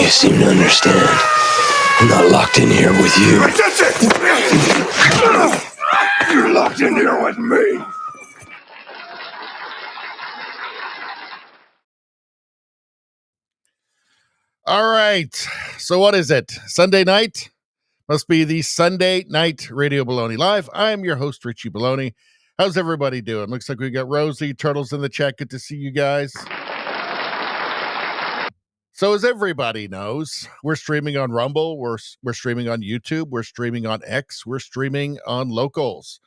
You seem to understand. I'm not locked in here with you. That's it! You're locked in here with me! All right. So what is it? Sunday night? Must be the Sunday Night Radio Baloney Live. I'm your host, Richie Baloney. How's everybody doing? Looks like we got Rosie, Turtles in the chat. Good to see you guys. So as everybody knows, we're streaming on Rumble, we're streaming on YouTube, we're streaming on X, we're streaming on Locals.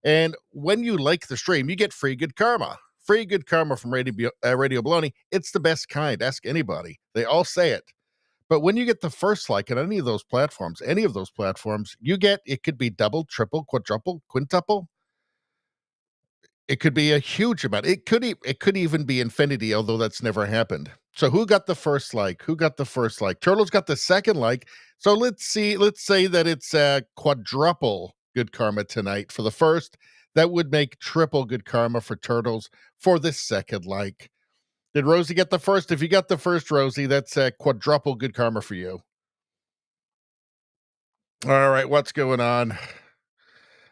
And when you like the stream, you get free good karma. Free good karma from Radio Baloney. It's the best kind. Ask anybody. They all say it. But when you get the first like on any of those platforms, you get, it could be double, triple, quadruple, quintuple. It could be a huge amount. It could even be infinity, although that's never happened. So who got the first like? Turtles got the second like. So let's say that it's a quadruple good karma tonight for the first. That would make triple good karma for Turtles for the second like. Did Rosie get the first? If you got the first, Rosie, that's a quadruple good karma for you. All right, what's going on?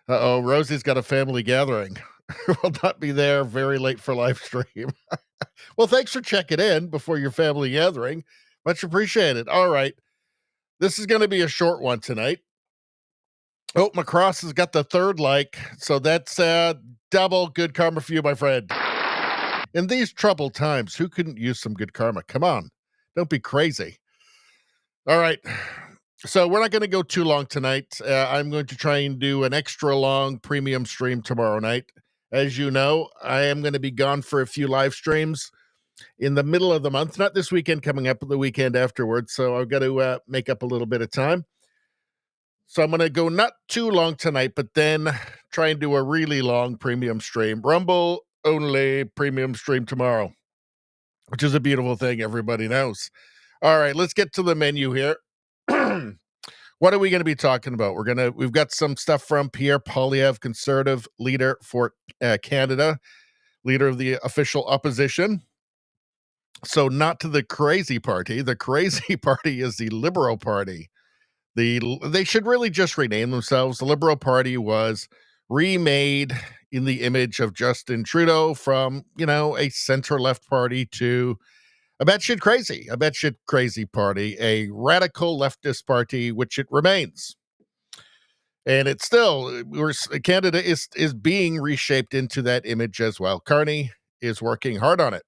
Uh-oh, Rosie's got a family gathering. Will not be there very late for live stream. Well, thanks for checking in before your family gathering. Much appreciated. All right. This is going to be a short one tonight. Oh, Macross has got the third like, so that's double good karma for you, my friend. In these troubled times, who couldn't use some good karma? Come on. Don't be crazy. All right. So we're not going to go too long tonight. I'm going to try and do an extra long premium stream tomorrow night. As you know, I am going to be gone for a few live streams in the middle of the month, not this weekend coming up, but the weekend afterwards. So I've got to make up a little bit of time. So I'm going to go not too long tonight, but then try and do a really long premium stream. Rumble only premium stream tomorrow, which is a beautiful thing. Everybody knows. All right, let's get to the menu here. What are we going to be talking about? We've got some stuff from Pierre Poilievre, conservative leader for Canada, leader of the official opposition. So not to the crazy party. The crazy party is the Liberal Party. They should really just rename themselves. The Liberal Party was remade in the image of Justin Trudeau from, a center-left party to a batshit crazy party, a radical leftist party, which it remains. And it's still, Canada is being reshaped into that image as well. Carney is working hard on it.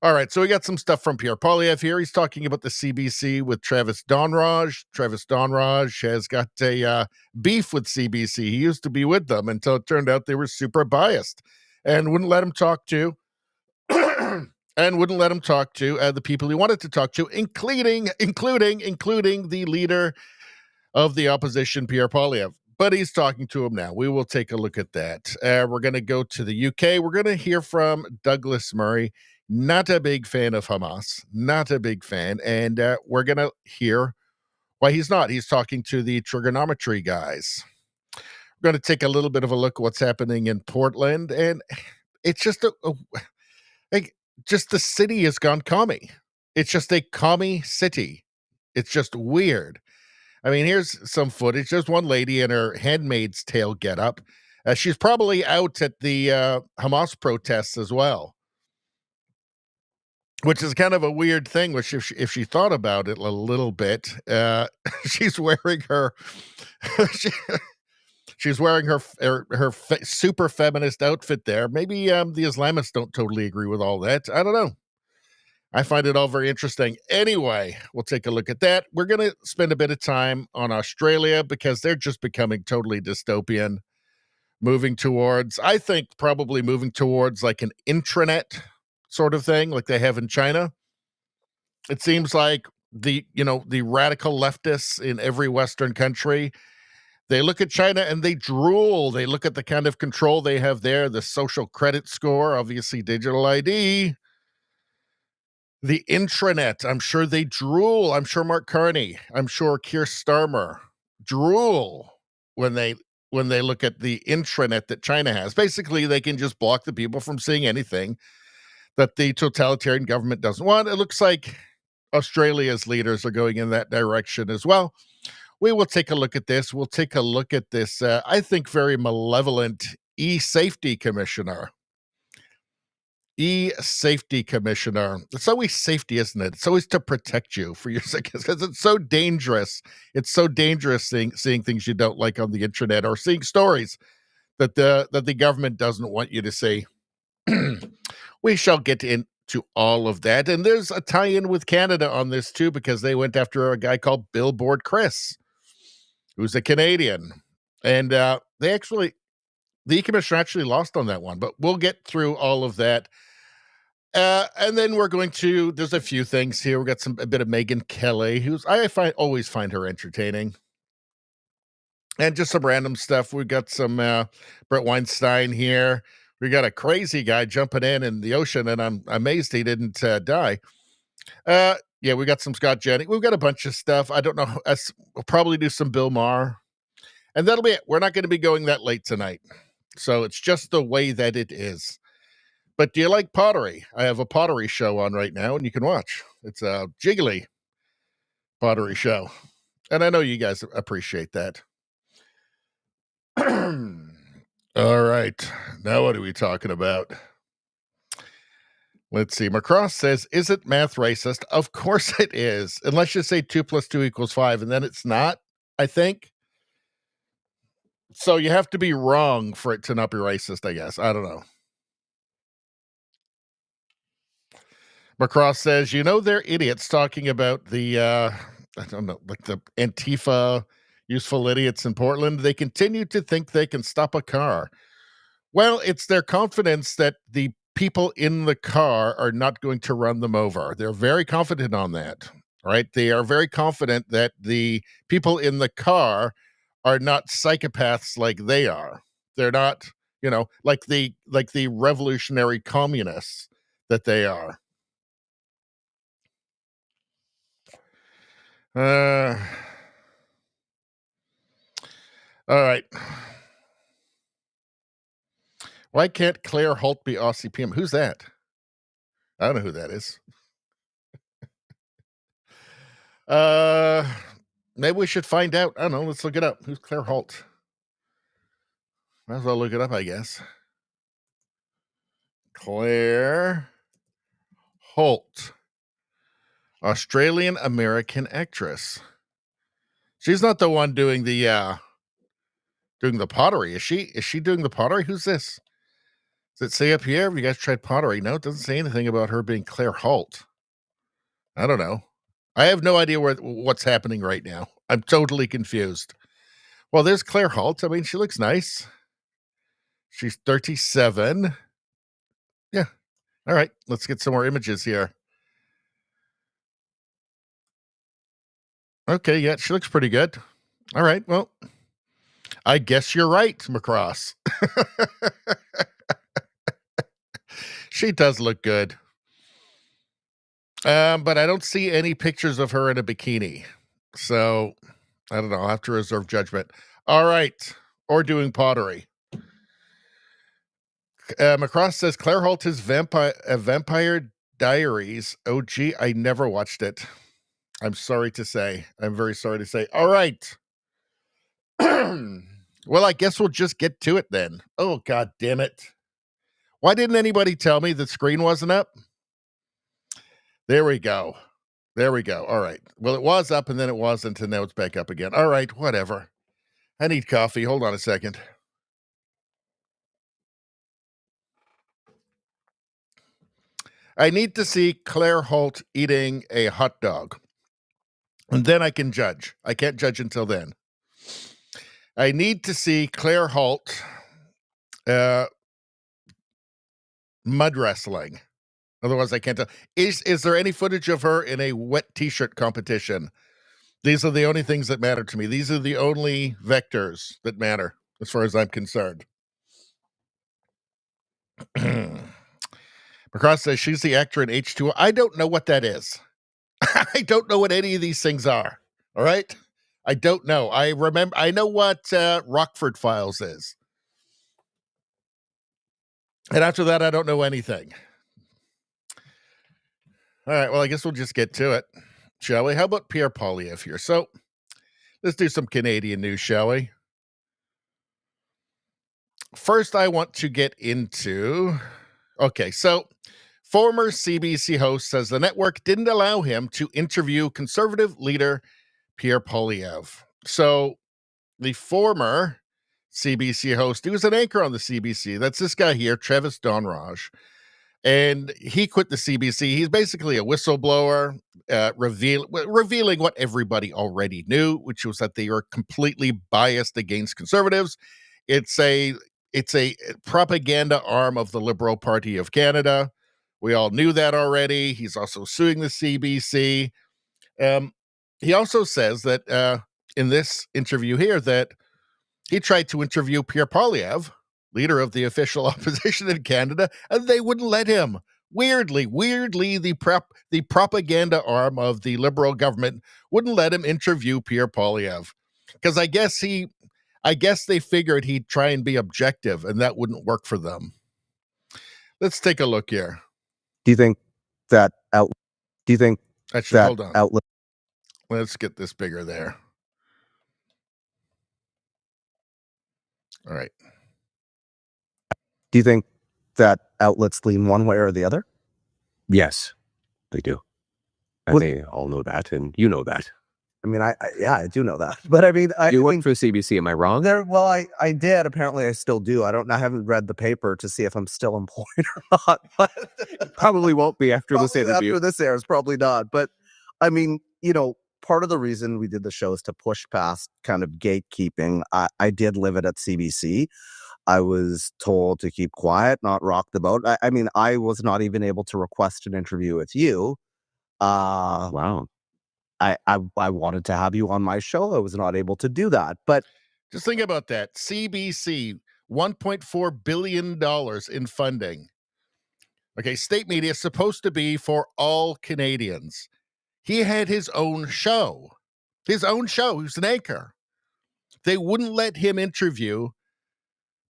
All right, so we got some stuff from Pierre Poilievre here. He's talking about the CBC with Poilievre Dhanraj. Poilievre Dhanraj has got a beef with CBC. He used to be with them until it turned out they were super biased and wouldn't let him talk to the people he wanted to talk to, including the leader of the opposition, Pierre Poilievre. But he's talking to him now. We will take a look at that. We're going to go to the UK. We're going to hear from Douglas Murray. Not a big fan of Hamas. Not a big fan. And we're going to hear why he's not. He's talking to the trigonometry guys. We're going to take a little bit of a look at what's happening in Portland. And it's just just the city has gone commie. It's just a commie city. It's just weird. I mean, here's some footage. There's one lady in her Handmaid's Tale getup. She's probably out at the Hamas protests as well, which is kind of a weird thing. Which, if she thought about it a little bit, she's wearing her she's wearing her super feminist outfit there. Maybe the Islamists don't totally agree with all that. I don't know. I find it all very interesting. Anyway, we'll take a look at that. We're going to spend a bit of time on Australia because they're just becoming totally dystopian, probably moving towards like an intranet sort of thing like they have in China. It seems like the radical leftists in every Western country, they look at China and they drool. They look at the kind of control they have there, the social credit score, obviously digital ID, the intranet. I'm sure they drool. I'm sure Mark Carney, I'm sure Keir Starmer drool when they look at the intranet that China has. Basically, they can just block the people from seeing anything that the totalitarian government doesn't want. It looks like Australia's leaders are going in that direction as well. We will take a look at this. We'll take a look at this, I think, very malevolent e-safety commissioner. E-safety commissioner. It's always safety, isn't it? It's always to protect you for your sickness because it's so dangerous. It's so dangerous seeing things you don't like on the internet or seeing stories that the government doesn't want you to see. We shall get into all of that. And there's a tie-in with Canada on this too, because they went after a guy called Billboard Chris, who's a Canadian. And the commissioner actually lost on that one, but we'll get through all of that. And then there's a few things here. We got a bit of Megyn Kelly, who's, always find her entertaining. And just some random stuff. We've got some Brett Weinstein here. We got a crazy guy jumping in the ocean, and I'm amazed he didn't die. Yeah, we got some Scott Jennings. We've got a bunch of stuff. I don't know. We'll probably do some Bill Maher. And that'll be it. We're not going to be going that late tonight. So it's just the way that it is. But do you like pottery? I have a pottery show on right now, and you can watch. It's a jiggly pottery show. And I know you guys appreciate that. All right. Now what are we talking about? Let's see. Macross says, is it math racist? Of course it is. Unless you say 2 + 2 = 5, and then it's not, I think. So you have to be wrong for it to not be racist, I guess. I don't know. Macross says, they're idiots talking about the, I don't know, like the Antifa useful idiots in Portland. They continue to think they can stop a car. Well, it's their confidence that the people in the car are not going to run them over. They're very confident on that, right? They are very confident that the people in the car are not psychopaths like they are. They're not, like the revolutionary communists that they are. All right. Why can't Claire Holt be Aussie PM? Who's that? I don't know who that is. Maybe we should find out. I don't know. Let's look it up. Who's Claire Holt? Might as well look it up, I guess. Claire Holt, Australian American actress. She's not the one doing the pottery, is she? Is she doing the pottery? Who's this? Does it say up here? Have you guys tried pottery? No, it doesn't say anything about her being Claire Holt. I don't know. I have no idea what's happening right now. I'm totally confused. Well, there's Claire Holt. I mean, she looks nice. She's 37. Yeah. All right. Let's get some more images here. Okay. Yeah. She looks pretty good. All right. Well, I guess you're right, Macross. She does look good. But I don't see any pictures of her in a bikini. So I don't know. I'll have to reserve judgment. All right. Or doing pottery. Macross says Claire Holt is Vampire Diaries. Oh, gee, I never watched it. I'm sorry to say. I'm very sorry to say. All right. Well, I guess we'll just get to it then. Oh, God damn it. Why didn't anybody tell me the screen wasn't up? There we go. There we go. All right. Well, it was up and then it wasn't, and now it's back up again. All right, whatever. I need coffee. Hold on a second. I need to see Claire Holt eating a hot dog. And then I can judge. I can't judge until then. I need to see Claire Holt mud wrestling. Otherwise, I can't tell. Is there any footage of her in a wet t-shirt competition? These are the only things that matter to me. These are the only vectors that matter, as far as I'm concerned. Macross says she's the actor in H2O. I don't know what that is. I don't know what any of these things are. All right? I don't know. I know what Rockford Files is. And after that, I don't know anything. All right, well, I guess we'll just get to it, shall we? How about Pierre Poilievre here? So let's do some Canadian news, shall we? First, I want to get into... Okay, so former CBC host says the network didn't allow him to interview Conservative leader Pierre Poilievre. So the former CBC host, he was an anchor on the CBC. That's this guy here, Poilievre Dhanraj. And he quit the CBC. He's basically a whistleblower, revealing what everybody already knew, which was that they were completely biased against Conservatives. It's a propaganda arm of the Liberal Party of Canada. We all knew that already. He's also suing the CBC. He also says that in this interview here that he tried to interview Pierre Poilievre, leader of the official opposition in Canada, and they wouldn't let him. Weirdly, the propaganda arm of the Liberal government wouldn't let him interview Pierre Poilievre because I guess they figured he'd try and be objective, and that wouldn't work for them. Let's take a look here. Do you think that Hold on. outlet? Let's get this bigger there. All right. Do you think that outlets lean one way or the other? Yes, they do. And Well- they all know that, and you know that. I mean, I do know that, but I mean, You went for CBC, am I wrong? I did. Apparently, I still do. I haven't read the paper to see if I'm still employed or not. But Probably won't be after this probably interview. after this airs, probably not. But I mean, part of the reason we did the show is to push past kind of gatekeeping. I did live it at CBC. I was told to keep quiet, not rock the boat. I mean, I was not even able to request an interview with you. Wow. I wanted to have you on my show. I was not able to do that. But Just think about that. CBC, $1.4 billion in funding. Okay, state media is supposed to be for all Canadians. He had his own show. He was an anchor. They wouldn't let him interview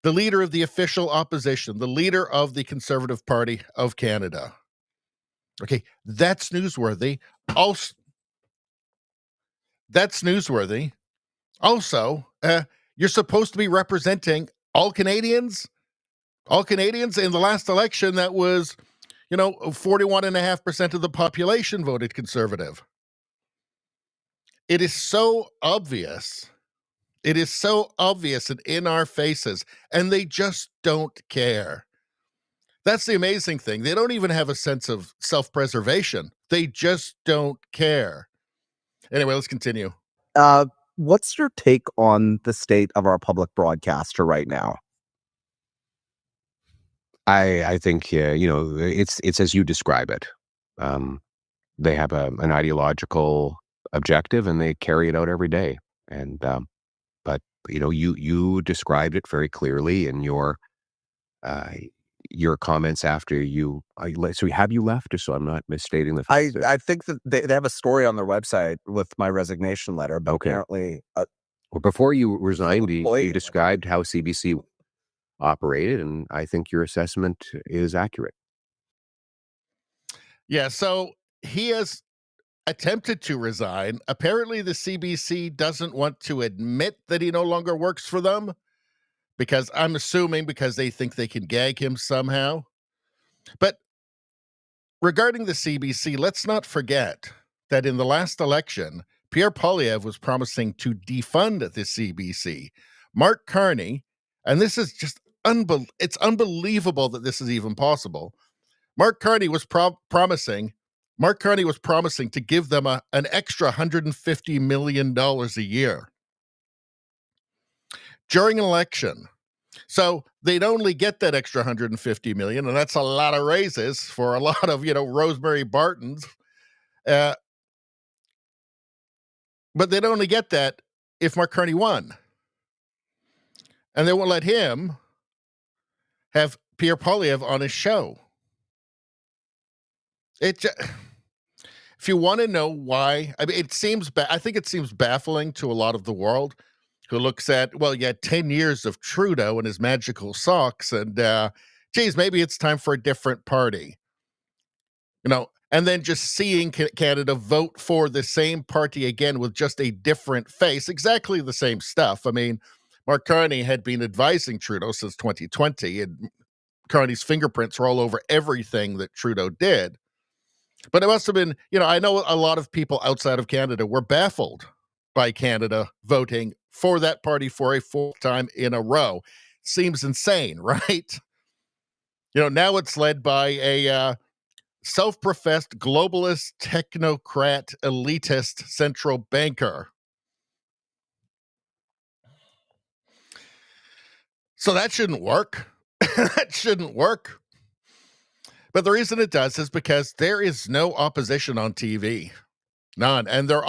the leader of the official opposition, the leader of the Conservative Party of Canada. Okay, that's newsworthy. Also, you're supposed to be representing all Canadians. All Canadians. In the last election, that was, 41.5% of the population voted Conservative. It is so obvious. It is so obvious and in our faces, and they just don't care. That's the amazing thing. They don't even have a sense of self-preservation. They just don't care. Anyway, let's continue. what's your take on the state of our public broadcaster right now? I think, it's as you describe it. They have an ideological objective, and they carry it out every day. And but you described it very clearly in your comments after you. So have you left, or so I'm not misstating the facts? I think that they have a story on their website with my resignation letter, but Okay. apparently, Well, before you resigned, Employee. you described how CBC operated, and I think your assessment is accurate. Yeah, so he has attempted to resign. Apparently, the CBC doesn't want to admit that he no longer works for them because I'm assuming because they think they can gag him somehow. But regarding the CBC, let's not forget that in the last election, Pierre Poilievre was promising to defund the CBC. Mark Carney, and this is just it's unbelievable that this is even possible. Mark Carney was promising to give them an extra $150 million a year during an election. So they'd only get that extra $150 million, and that's a lot of raises for a lot of, Rosemary Bartons. But they'd only get that if Mark Carney won. And they won't let him have Pierre Poilievre on his show. If you want to know why, I mean, I think it seems baffling to a lot of the world who looks at, 10 years of Trudeau and his magical socks, and maybe it's time for a different party. and then just seeing Canada vote for the same party again with just a different face, exactly the same stuff. I mean, Mark Carney had been advising Trudeau since 2020, and Carney's fingerprints were all over everything that Trudeau did. But it must have been, I know a lot of people outside of Canada were baffled by Canada voting for that party for a fourth time in a row. Seems insane, right? Now it's led by a self-professed globalist, technocrat, elitist central banker. So that shouldn't work. That shouldn't work. But the reason it does is because there is no opposition on TV. None. And they're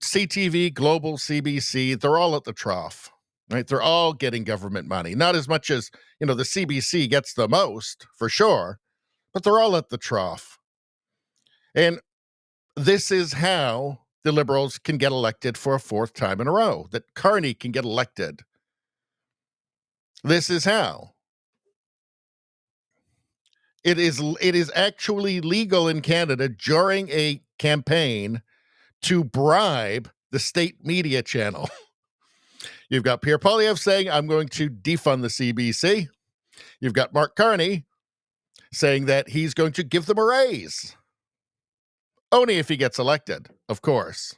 CTV, Global, CBC, they're all at the trough, right? They're all getting government money. Not as much as, the CBC gets the most, for sure, but they're all at the trough. And this is how the Liberals can get elected for a fourth time in a row, that Carney can get elected. This is how. It is actually legal in Canada during a campaign to bribe the state media channel. You've got Pierre Poilievre saying, I'm going to defund the CBC. You've got Mark Carney saying that he's going to give them a raise. Only if he gets elected, of course.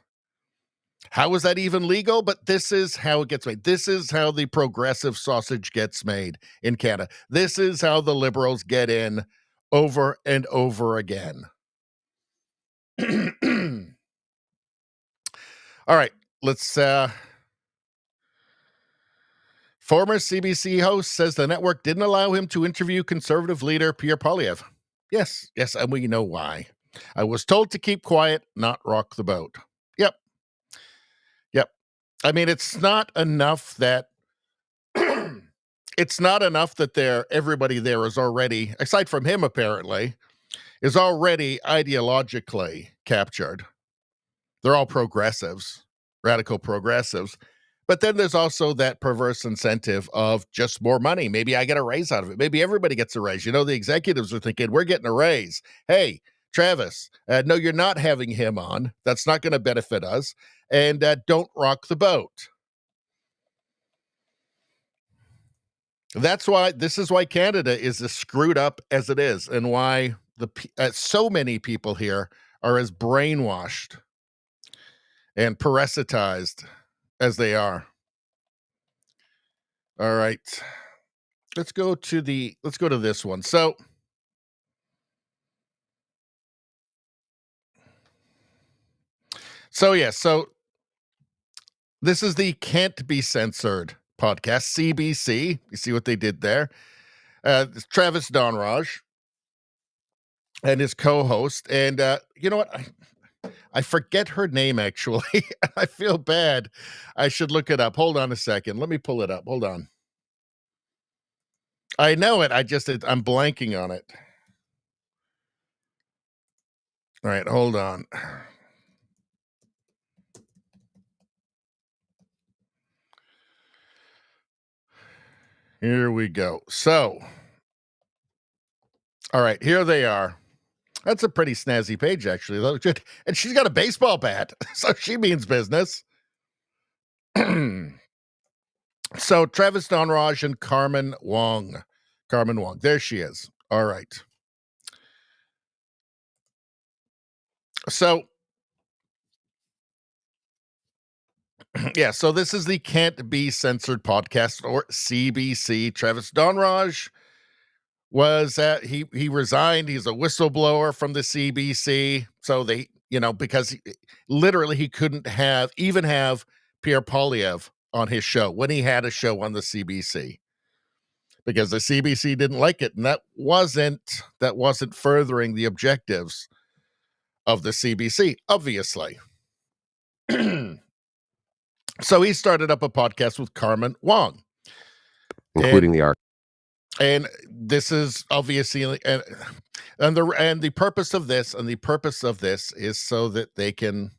How is that even legal? But this is how it gets made. This is how the progressive sausage gets made in Canada. This is how the Liberals get in over and over again. All right, let's former CBC host says the network didn't allow him to interview conservative leader Pierre Poilievre. Yes, and we know why. I was told to keep quiet, not rock the boat. Yep. I mean, it's not enough that everybody there is already, aside from him apparently, is already ideologically captured. They're all progressives, radical progressives. But then there's also that perverse incentive of just more money. Maybe I get a raise out of it. Maybe everybody gets a raise. The executives are thinking, we're getting a raise. Hey, Travis, no, you're not having him on. That's not going to benefit us. And don't rock the boat. This is why Canada is as screwed up as it is, and why so many people here are as brainwashed and parasitized as they are. All right. Let's go to this one. So this is the Can't Be Censored podcast, CBC. You see what they did there? It's Travis Dhanraj and his co-host. And you know what? I forget her name, actually. I feel bad. I should look it up. Hold on a second. Let me pull it up. Hold on. I know it. I'm blanking on it. All right, hold on. Here we go. So, all right, here they are. That's a pretty snazzy page, actually. And she's got a baseball bat, so she means business. So, Travis Dhanraj and Carmen Wong. There she is. All right. So, so this is the Can't Be Censored podcast, or CBC. Travis Dhanraj was he resigned. He's a whistleblower from the CBC. So they, because literally he couldn't have Pierre Poilievre on his show when he had a show on the CBC, because the CBC didn't like it, and that wasn't furthering the objectives of the CBC, obviously. So he started up a podcast with Carmen Wong, including the arc. And this is obviously, and the purpose of this is so that they can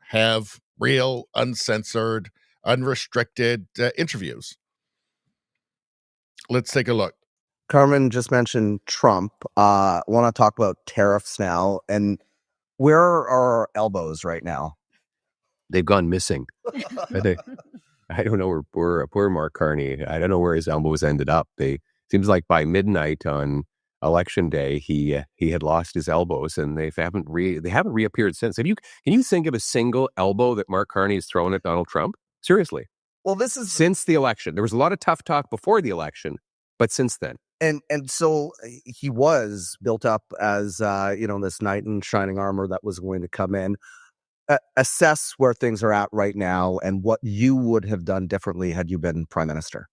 have real, uncensored, unrestricted interviews. Let's take a look. Carmen just mentioned Trump. Want to talk about tariffs now. And where are our elbows right now? They've gone missing. I don't know where poor Mark Carney. I don't know where his elbows ended up. Seems like by midnight on election day, he had lost his elbows, and they haven't reappeared since. Can you think of a single elbow that Mark Carney has thrown at Donald Trump? Seriously. Well, this is Since the election. There was a lot of tough talk before the election, but since then. and so he was built up as this knight in shining armor that was going to come in. Assess where things are at right now and what you would have done differently had you been prime minister.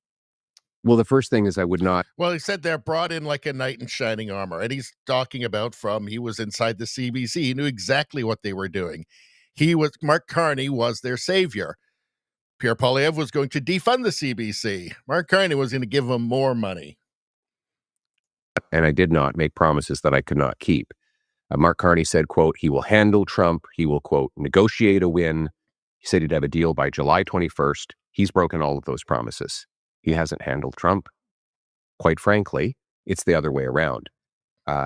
Well, the first thing is I would not. Well, he said they're brought in like a knight in shining armor. And he's talking about he was inside the CBC. He knew exactly what they were doing. Mark Carney was their savior. Pierre Poilievre was going to defund the CBC. Mark Carney was going to give them more money. And I did not make promises that I could not keep. Mark Carney said, quote, he will handle Trump. He will, quote, negotiate a win. He said he'd have a deal by July 21st. He's broken all of those promises. He hasn't handled Trump. Quite frankly, it's the other way around.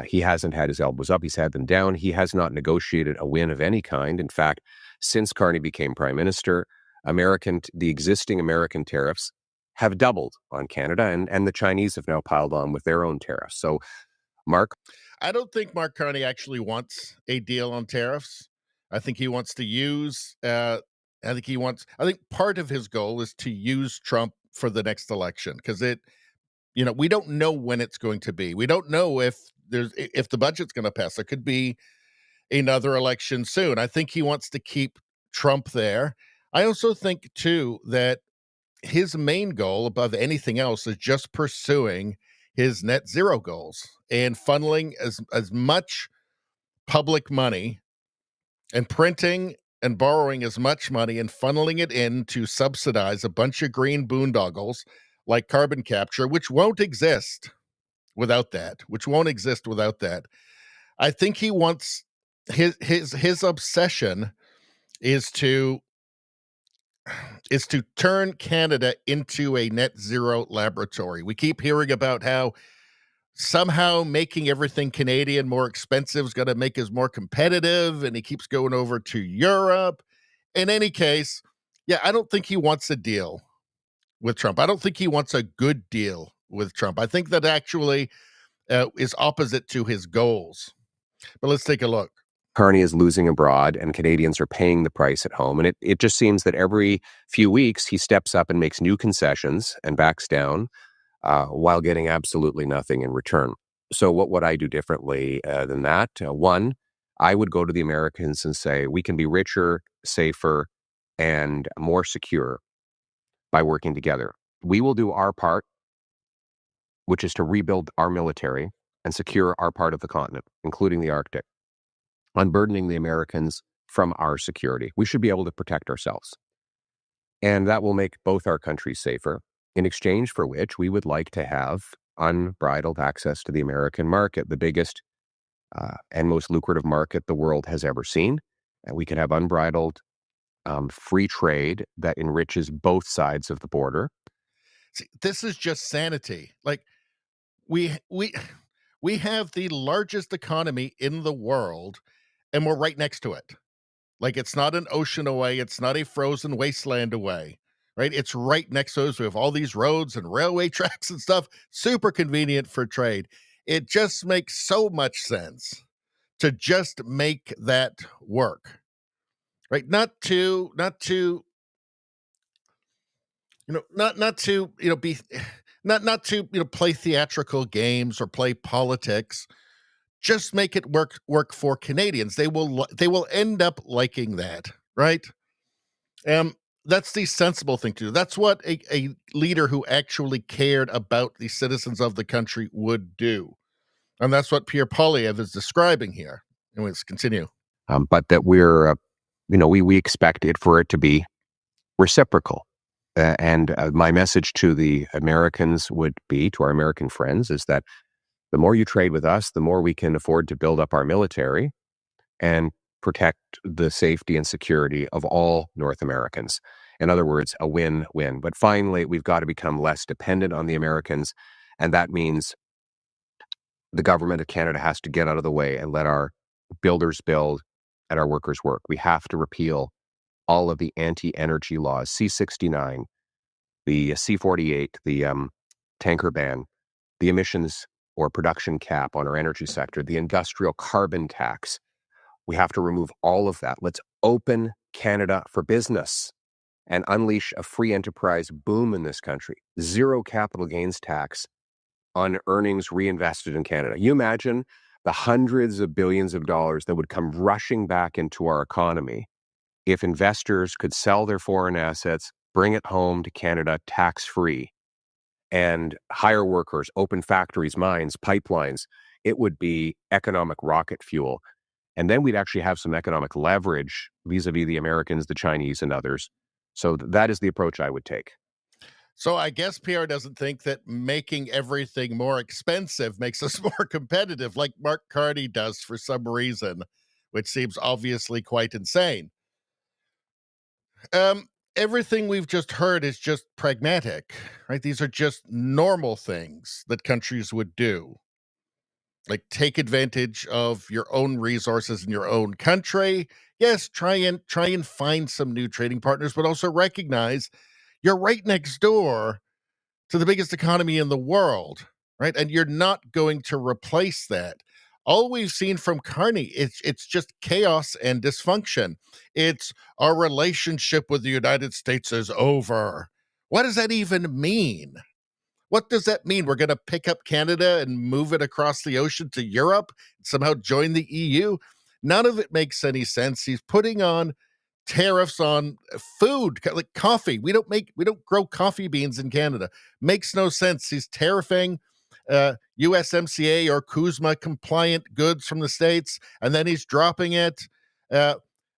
He hasn't had his elbows up. He's had them down. He has not negotiated a win of any kind. In fact, since Carney became prime minister, the existing American tariffs have doubled on Canada, and the Chinese have now piled on with their own tariffs. So, I don't think Mark Carney actually wants a deal on tariffs. I think he wants to use, I think part of his goal is to use Trump for the next election because we don't know when it's going to be. We don't know if the budget's going to pass. There could be another election soon. I think he wants to keep Trump there. I also think, too, that his main goal above anything else is just pursuing his net zero goals and funneling as much public money and printing and borrowing as much money and funneling it in to subsidize a bunch of green boondoggles like carbon capture, which won't exist without that. I think he wants his obsession is to turn Canada into a net zero laboratory. We keep hearing about how somehow making everything Canadian more expensive is going to make us more competitive, and he keeps going over to Europe. In any case, I don't think he wants a deal with Trump. I don't think he wants a good deal with Trump. I think that actually is opposite to his goals. But let's take a look. Carney is losing abroad and Canadians are paying the price at home. And it just seems that every few weeks he steps up and makes new concessions and backs down while getting absolutely nothing in return. So what would I do differently than that? One, I would go to the Americans and say, we can be richer, safer, and more secure by working together. We will do our part, which is to rebuild our military and secure our part of the continent, including the Arctic, unburdening the Americans from our security. We should be able to protect ourselves. And that will make both our countries safer, in exchange for which we would like to have unbridled access to the American market, the biggest and most lucrative market the world has ever seen. And we can have unbridled free trade that enriches both sides of the border. See, this is just sanity. Like we have the largest economy in the world, and we're right next to it. Like it's not an ocean away. It's not a frozen wasteland away, right? It's right next to us. We have all these roads and railway tracks and stuff. Super convenient for trade. It just makes so much sense to just make that work, right? Not to play theatrical games or play politics. Just make it work for Canadians. They will end up liking that, right? That's the sensible thing to do. That's what a leader who actually cared about the citizens of the country would do. And that's what Pierre Poilievre is describing here. And let's continue. But that we expect it for it to be reciprocal. And my message to the Americans would be, to our American friends, is that the more you trade with us, the more we can afford to build up our military and protect the safety and security of all North Americans. In other words, a win-win. But finally, we've got to become less dependent on the Americans. And that means the government of Canada has to get out of the way and let our builders build and our workers work. We have to repeal all of the anti-energy laws, C-69, the C-48, the tanker ban, the emissions or production cap on our energy sector, the industrial carbon tax. We have to remove all of that. Let's open Canada for business and unleash a free enterprise boom in this country. Zero capital gains tax on earnings reinvested in Canada. You imagine the hundreds of billions of dollars that would come rushing back into our economy if investors could sell their foreign assets, bring it home to Canada tax-free, and hire workers, open factories, mines, pipelines. It would be economic rocket fuel. And then we'd actually have some economic leverage vis-a-vis the Americans, the Chinese, and others. So that is the approach I would take. So I guess Pierre doesn't think that making everything more expensive makes us more competitive, like Mark Carney does for some reason, which seems obviously quite insane. Everything we've just heard is just pragmatic, right? These are just normal things that countries would do. Like take advantage of your own resources in your own country. Yes, try and find some new trading partners, but also recognize you're right next door to the biggest economy in the world, right? And you're not going to replace that. All we've seen from Carney, it's just chaos and dysfunction. It's our relationship with the United States is over. What does that even mean? What does that mean? We're going to pick up Canada and move it across the ocean to Europe, somehow join the EU? None of it makes any sense. He's putting on tariffs on food, like coffee. We don't grow coffee beans in Canada. Makes no sense. He's tariffing USMCA or CUSMA compliant goods from the States, and then he's dropping it.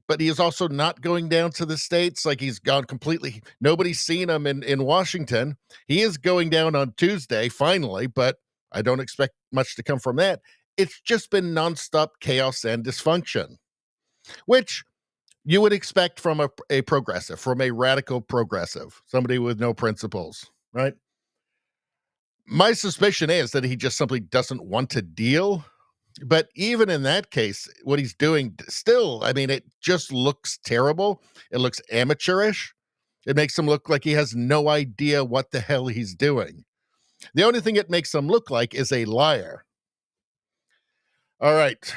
But he is also not going down to the States. Like he's gone completely. Nobody's seen him in Washington. He is going down on Tuesday, finally, but I don't expect much to come from that. It's just been nonstop chaos and dysfunction, which you would expect from a progressive, from a radical progressive, somebody with no principles, right? My suspicion is that he just simply doesn't want to deal. But even in that case, what he's doing still, I mean, it just looks terrible. It looks amateurish. It makes him look like he has no idea what the hell he's doing. The only thing it makes him look like is a liar. All right.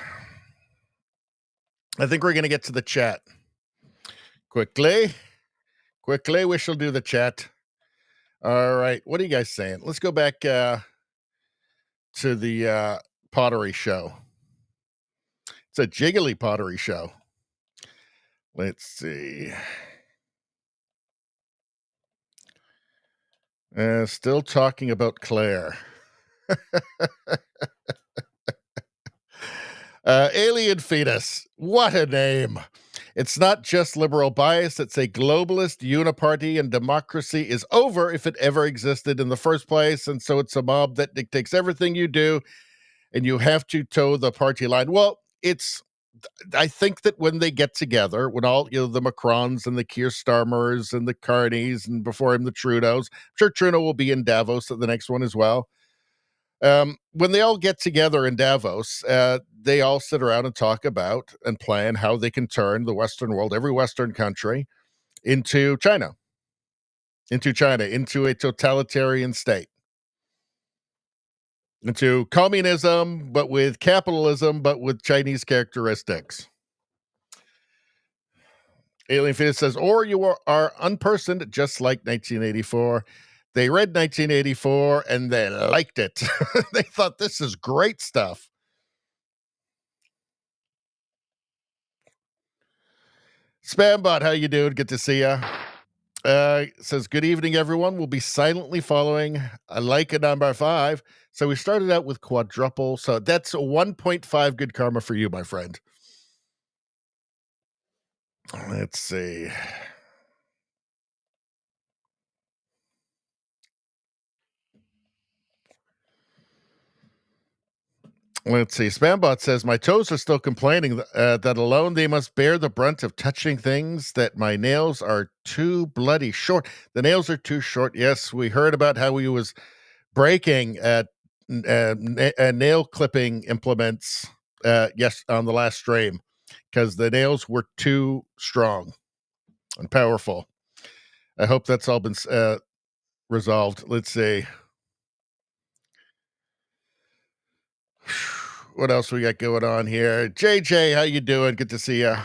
I think we're going to get to the chat. Quickly, we shall do the chat. All right. What are you guys saying? Let's go back to the pottery show. It's a jiggly pottery show. Let's see. Still talking about Claire. Alien fetus. What a name. It's not just liberal bias, it's a globalist uniparty, and democracy is over if it ever existed in the first place. And so it's a mob that dictates everything you do, and you have to toe the party line. Well, I think that when they get together, when all the Macrons and the Keir Starmers and the Carneys and before him the Trudeaus, I'm sure Trudeau will be in Davos at the next one as well. When they all get together in Davos, they all sit around and talk about and plan how they can turn the Western world, every Western country, into China, into a totalitarian state, into communism, but with capitalism, but with Chinese characteristics. Alien Fetus says, or you are unpersoned, just like 1984. They read 1984 and they liked it. They thought this is great stuff. Spambot, how you doing? Good to see you. Says, good evening, everyone. We'll be silently following Leica number 5. So we started out with quadruple. So that's a 1.5 good karma for you, my friend. Let's see. Let's see. Spambot says, my toes are still complaining that alone they must bear the brunt of touching things, that my nails are too bloody short. The nails are too short. Yes, we heard about how he was breaking nail clipping implements yes on the last stream because the nails were too strong and powerful. I hope that's all been resolved. Let's see. What else we got going on here? JJ, how you doing? Good to see you.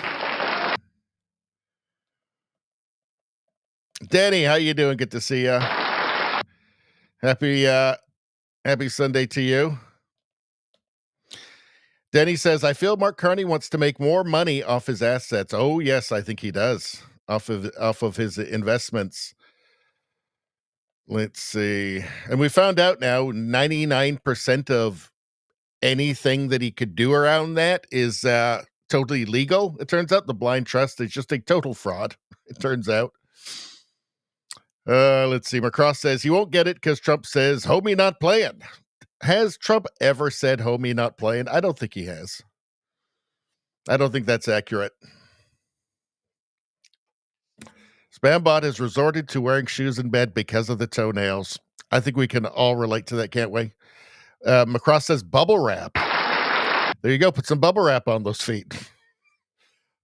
Danny, how you doing? Good to see you. Happy Sunday to you. Denny says, I feel Mark Carney wants to make more money off his assets. Oh, yes, I think he does. Off of his investments. Let's see. And we found out now 99% of anything that he could do around that is totally legal. It turns out the blind trust is just a total fraud. It turns out. Let's see. Macross says he won't get it because Trump says, homie not playing. Has Trump ever said homie not playing? I don't think he has. I don't think that's accurate. Spambot has resorted to wearing shoes in bed because of the toenails. I think we can all relate to that, can't we? Macross says bubble wrap. There you go. Put some bubble wrap on those feet.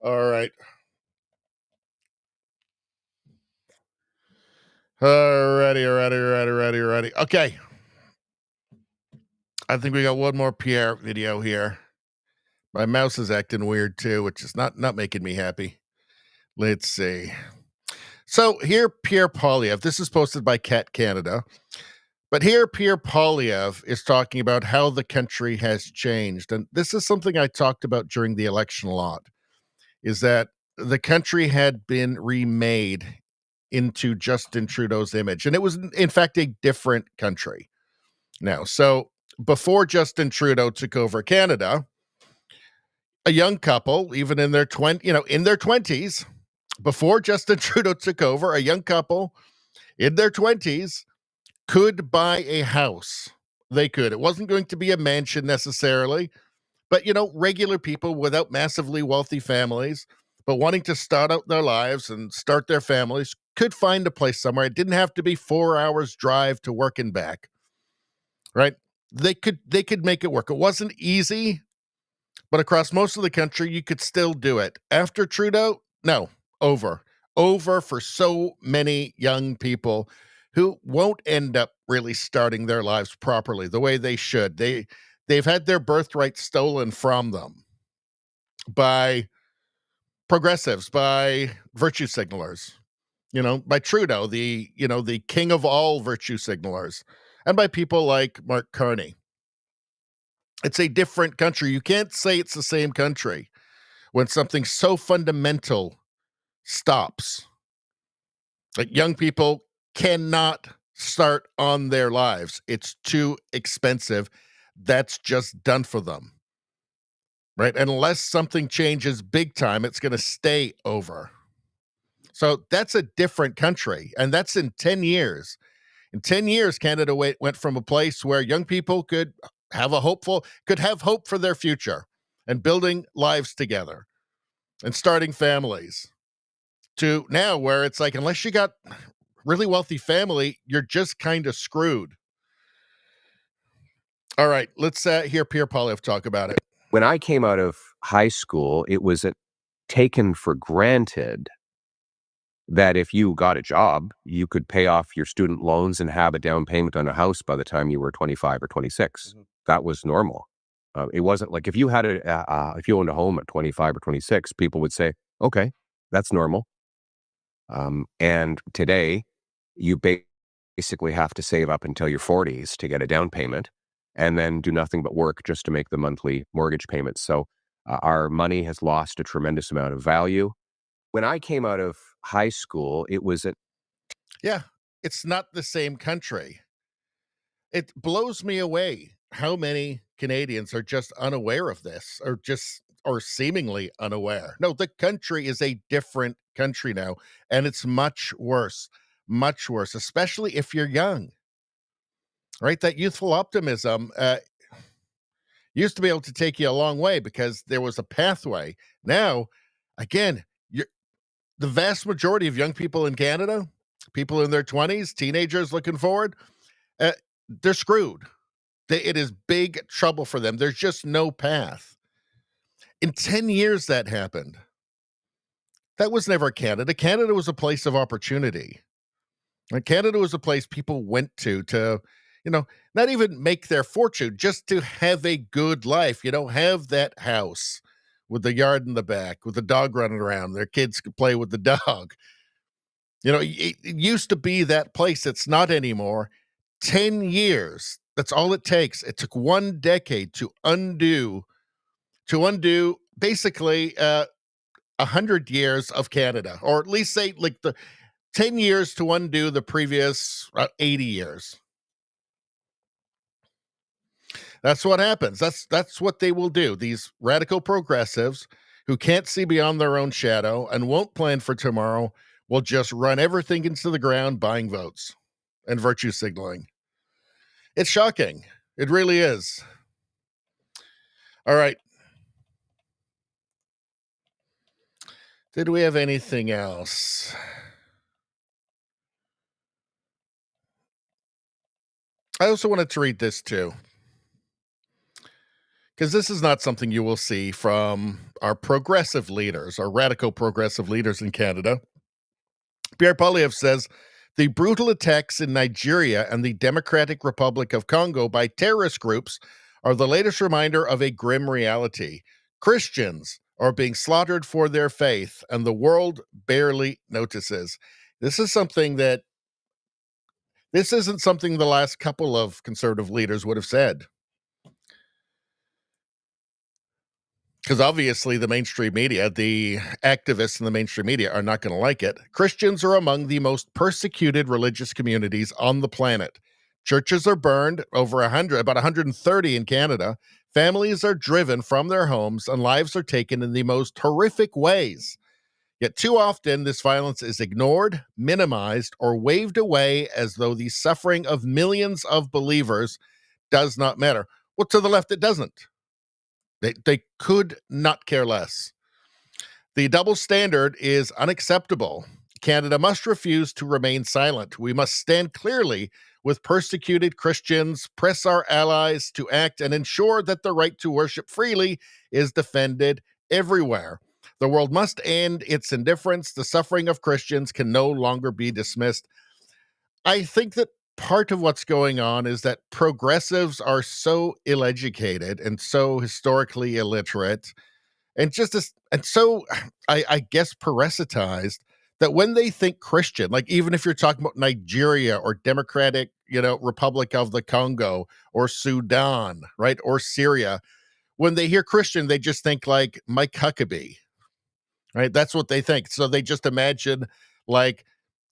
All right. Alrighty. Okay. I think we got one more Pierre video here. My mouse is acting weird too, which is not making me happy. Let's see. So here, Pierre Poilievre. This is posted by Cat Canada. But here, Pierre Poilievre is talking about how the country has changed. And this is something I talked about during the election a lot, is that the country had been remade into Justin Trudeau's image. And it was, in fact, a different country now. So before Justin Trudeau took over Canada, a young couple, even in their 20s, before Justin Trudeau took over, a young couple in their 20s could buy a house. They could. It wasn't going to be a mansion necessarily, but, regular people without massively wealthy families, but wanting to start out their lives and start their families could find a place somewhere. It didn't have to be 4 hours drive to work and back, right? They could make it work. It wasn't easy, but across most of the country, you could still do it. After Trudeau, no, over for so many young people who won't end up really starting their lives properly the way they should. They've had their birthright stolen from them by progressives, by virtue signalers, by Trudeau, the king of all virtue signalers, and by people like Mark Carney. It's a different country. You can't say it's the same country when something so fundamental stops. Like, young people cannot start on their lives. It's too expensive. That's just done for them, right? Unless something changes big time, it's going to stay over. So that's a different country, and that's in 10 years. In 10 years, Canada went from a place where young people could have hope for their future and building lives together and starting families, to now where it's like, unless you got really wealthy family, you're just kind of screwed. All right, let's hear Pierre Poilievre talk about it. When I came out of high school, it was taken for granted that if you got a job, you could pay off your student loans and have a down payment on a house by the time you were 25 or 26. Mm-hmm. That was normal. It wasn't like if you had if you owned a home at 25 or 26, people would say, okay, that's normal. And today, you basically have to save up until your 40s to get a down payment and then do nothing but work just to make the monthly mortgage payments. So our money has lost a tremendous amount of value. When I came out of high school, it was it's not the same country. It blows me away how many Canadians are just unaware of this, or seemingly unaware. No, the country is a different country now, and it's much worse, especially if you're young, right? That youthful optimism used to be able to take you a long way because there was a pathway. Now, again, the vast majority of young people in Canada, people in their 20s, teenagers looking forward, they're screwed. It is big trouble for them. There's just no path. In 10 years that happened. That was never Canada. Canada was a place of opportunity. And Canada was a place people went to, not even make their fortune, just to have a good life, have that house with the yard in the back, with the dog running around. Their kids could play with the dog. It used to be that place. It's not anymore. 10 years. That's all it takes. It took 1 decade to undo basically 100 years of Canada, or at least say like the 10 years to undo the previous 80 years. That's what happens. That's what they will do. These radical progressives who can't see beyond their own shadow and won't plan for tomorrow will just run everything into the ground, buying votes and virtue signaling. It's shocking. It really is. All right. Did we have anything else? I also wanted to read this too, because this is not something you will see from our progressive leaders, our radical progressive leaders in Canada. Pierre Poilievre says the brutal attacks in Nigeria and the Democratic Republic of Congo by terrorist groups are the latest reminder of a grim reality. Christians are being slaughtered for their faith, and the world barely notices. This isn't something the last couple of conservative leaders would have said. Because obviously the mainstream media, the activists in the mainstream media are not going to like it. Christians are among the most persecuted religious communities on the planet. Churches are burned, about 130 in Canada. Families are driven from their homes and lives are taken in the most horrific ways. Yet too often this violence is ignored, minimized, or waved away as though the suffering of millions of believers does not matter. Well, to the left, it doesn't. They could not care less. The double standard is unacceptable. Canada must refuse to remain silent. We must stand clearly with persecuted Christians, press our allies to act, and ensure that the right to worship freely is defended everywhere. The world must end its indifference. The suffering of Christians can no longer be dismissed. I think that part of what's going on is that progressives are so ill-educated and so historically illiterate and so I guess parasitized that when they think Christian, like even if you're talking about Nigeria or Democratic, Republic of the Congo or Sudan, right, or Syria, when they hear Christian, they just think like Mike Huckabee, right? That's what they think. So they just imagine like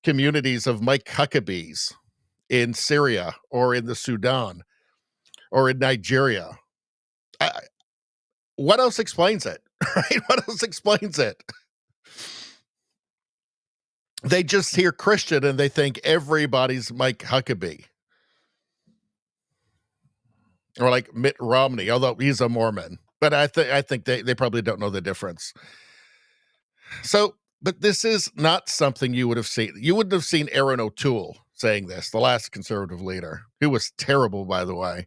communities of Mike Huckabees in Syria or in the Sudan or in Nigeria. What else explains it? Right? What else explains it? They just hear Christian and they think everybody's Mike Huckabee. Or like Mitt Romney, although he's a Mormon. But I think they probably don't know the difference. So, but this is not something you would have seen. You wouldn't have seen Aaron O'Toole saying this, the last conservative leader, who was terrible, by the way.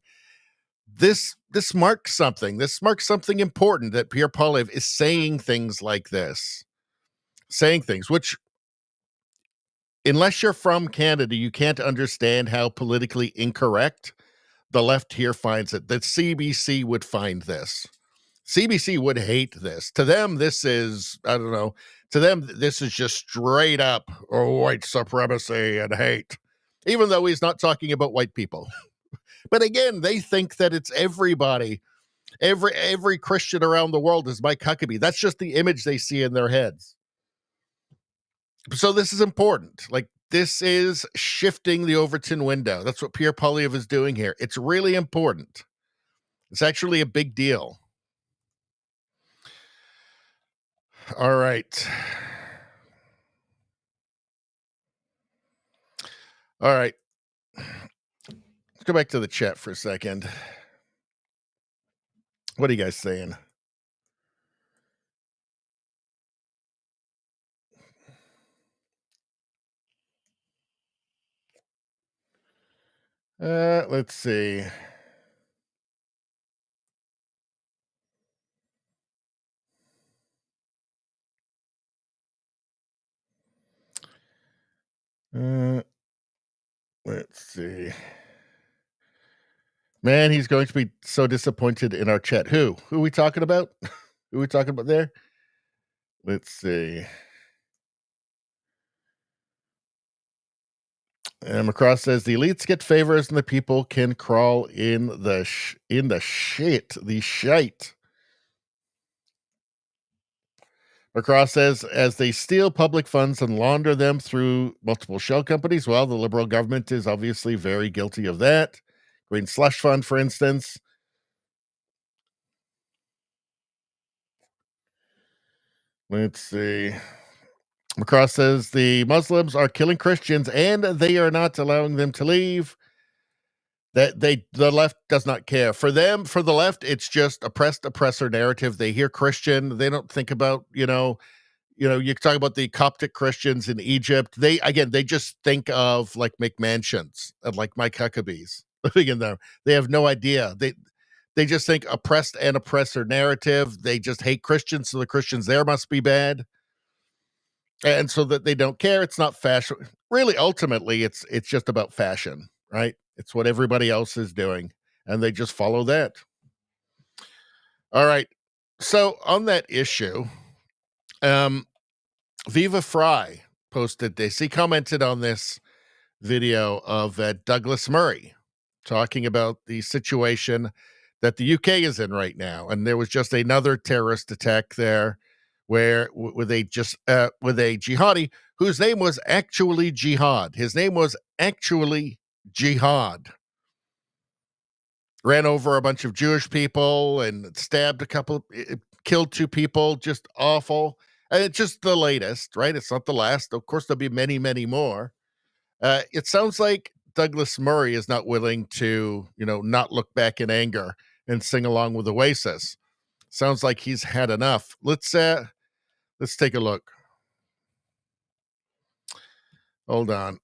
This marks something. This marks something important that Pierre Poilievre is saying things like this. Saying things which, unless you're from Canada, you can't understand how politically incorrect the left here finds it. That CBC would find this. CBC would hate this. To them, this is, I don't know, to them, this is just straight up white supremacy and hate, even though he's not talking about white people. But again, they think that it's everybody. Every Christian around the world is Mike Huckabee. That's just the image they see in their heads. So this is important. Like, this is shifting the Overton window. That's what Pierre Poilievre is doing here. It's really important. It's actually a big deal. All right. All right. Let's go back to the chat for a second. What are you guys saying? Let's see. Let's see. Man, he's going to be so disappointed in our chat. Who are we talking about? Who are we talking about there? Let's see. And McCross says the elites get favors and the people can crawl in the shit. McCross says as they steal public funds and launder them through multiple shell companies, well, the Liberal government is obviously very guilty of that. Green Slush Fund, for instance. Let's see. McCross says the Muslims are killing Christians and they are not allowing them to leave. The left does not care. For them, for the left, it's just oppressed oppressor narrative. They hear Christian, they don't think about, you talk about the Coptic Christians in Egypt. They just think of like McMansions and like Mike Huckabees living in there. They have no idea. They just think oppressed and oppressor narrative. They just hate Christians, so the Christians there must be bad. And so that they don't care. It's not fashion. Really, ultimately, it's just about fashion, right? It's what everybody else is doing, and they just follow that. All right. So on that issue, Viva Fry posted this. He commented on this video of Douglas Murray talking about the situation that the UK is in right now. And there was just another terrorist attack there where with a jihadi whose name was actually Jihad. His name was actually Jihad. Ran over a bunch of Jewish people and stabbed killed 2 people. Just awful. And it's just the latest, right? It's not the last. Of course, there'll be many, many more. It sounds like Douglas Murray is not willing to, not look back in anger and sing along with Oasis. Sounds like he's had enough. Let's take a look. Hold on.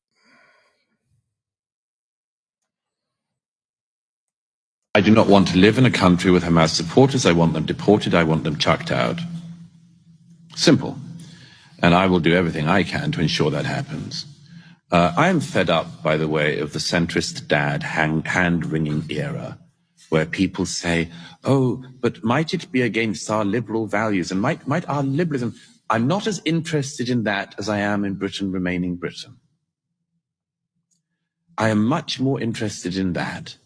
I do not want to live in a country with Hamas supporters. I want them deported. I want them chucked out. Simple. And I will do everything I can to ensure that happens. I am fed up, by the way, of the centrist dad hand-wringing era, where people say, oh, but might it be against our liberal values? And might our liberalism... I'm not as interested in that as I am in Britain remaining Britain. I am much more interested in that.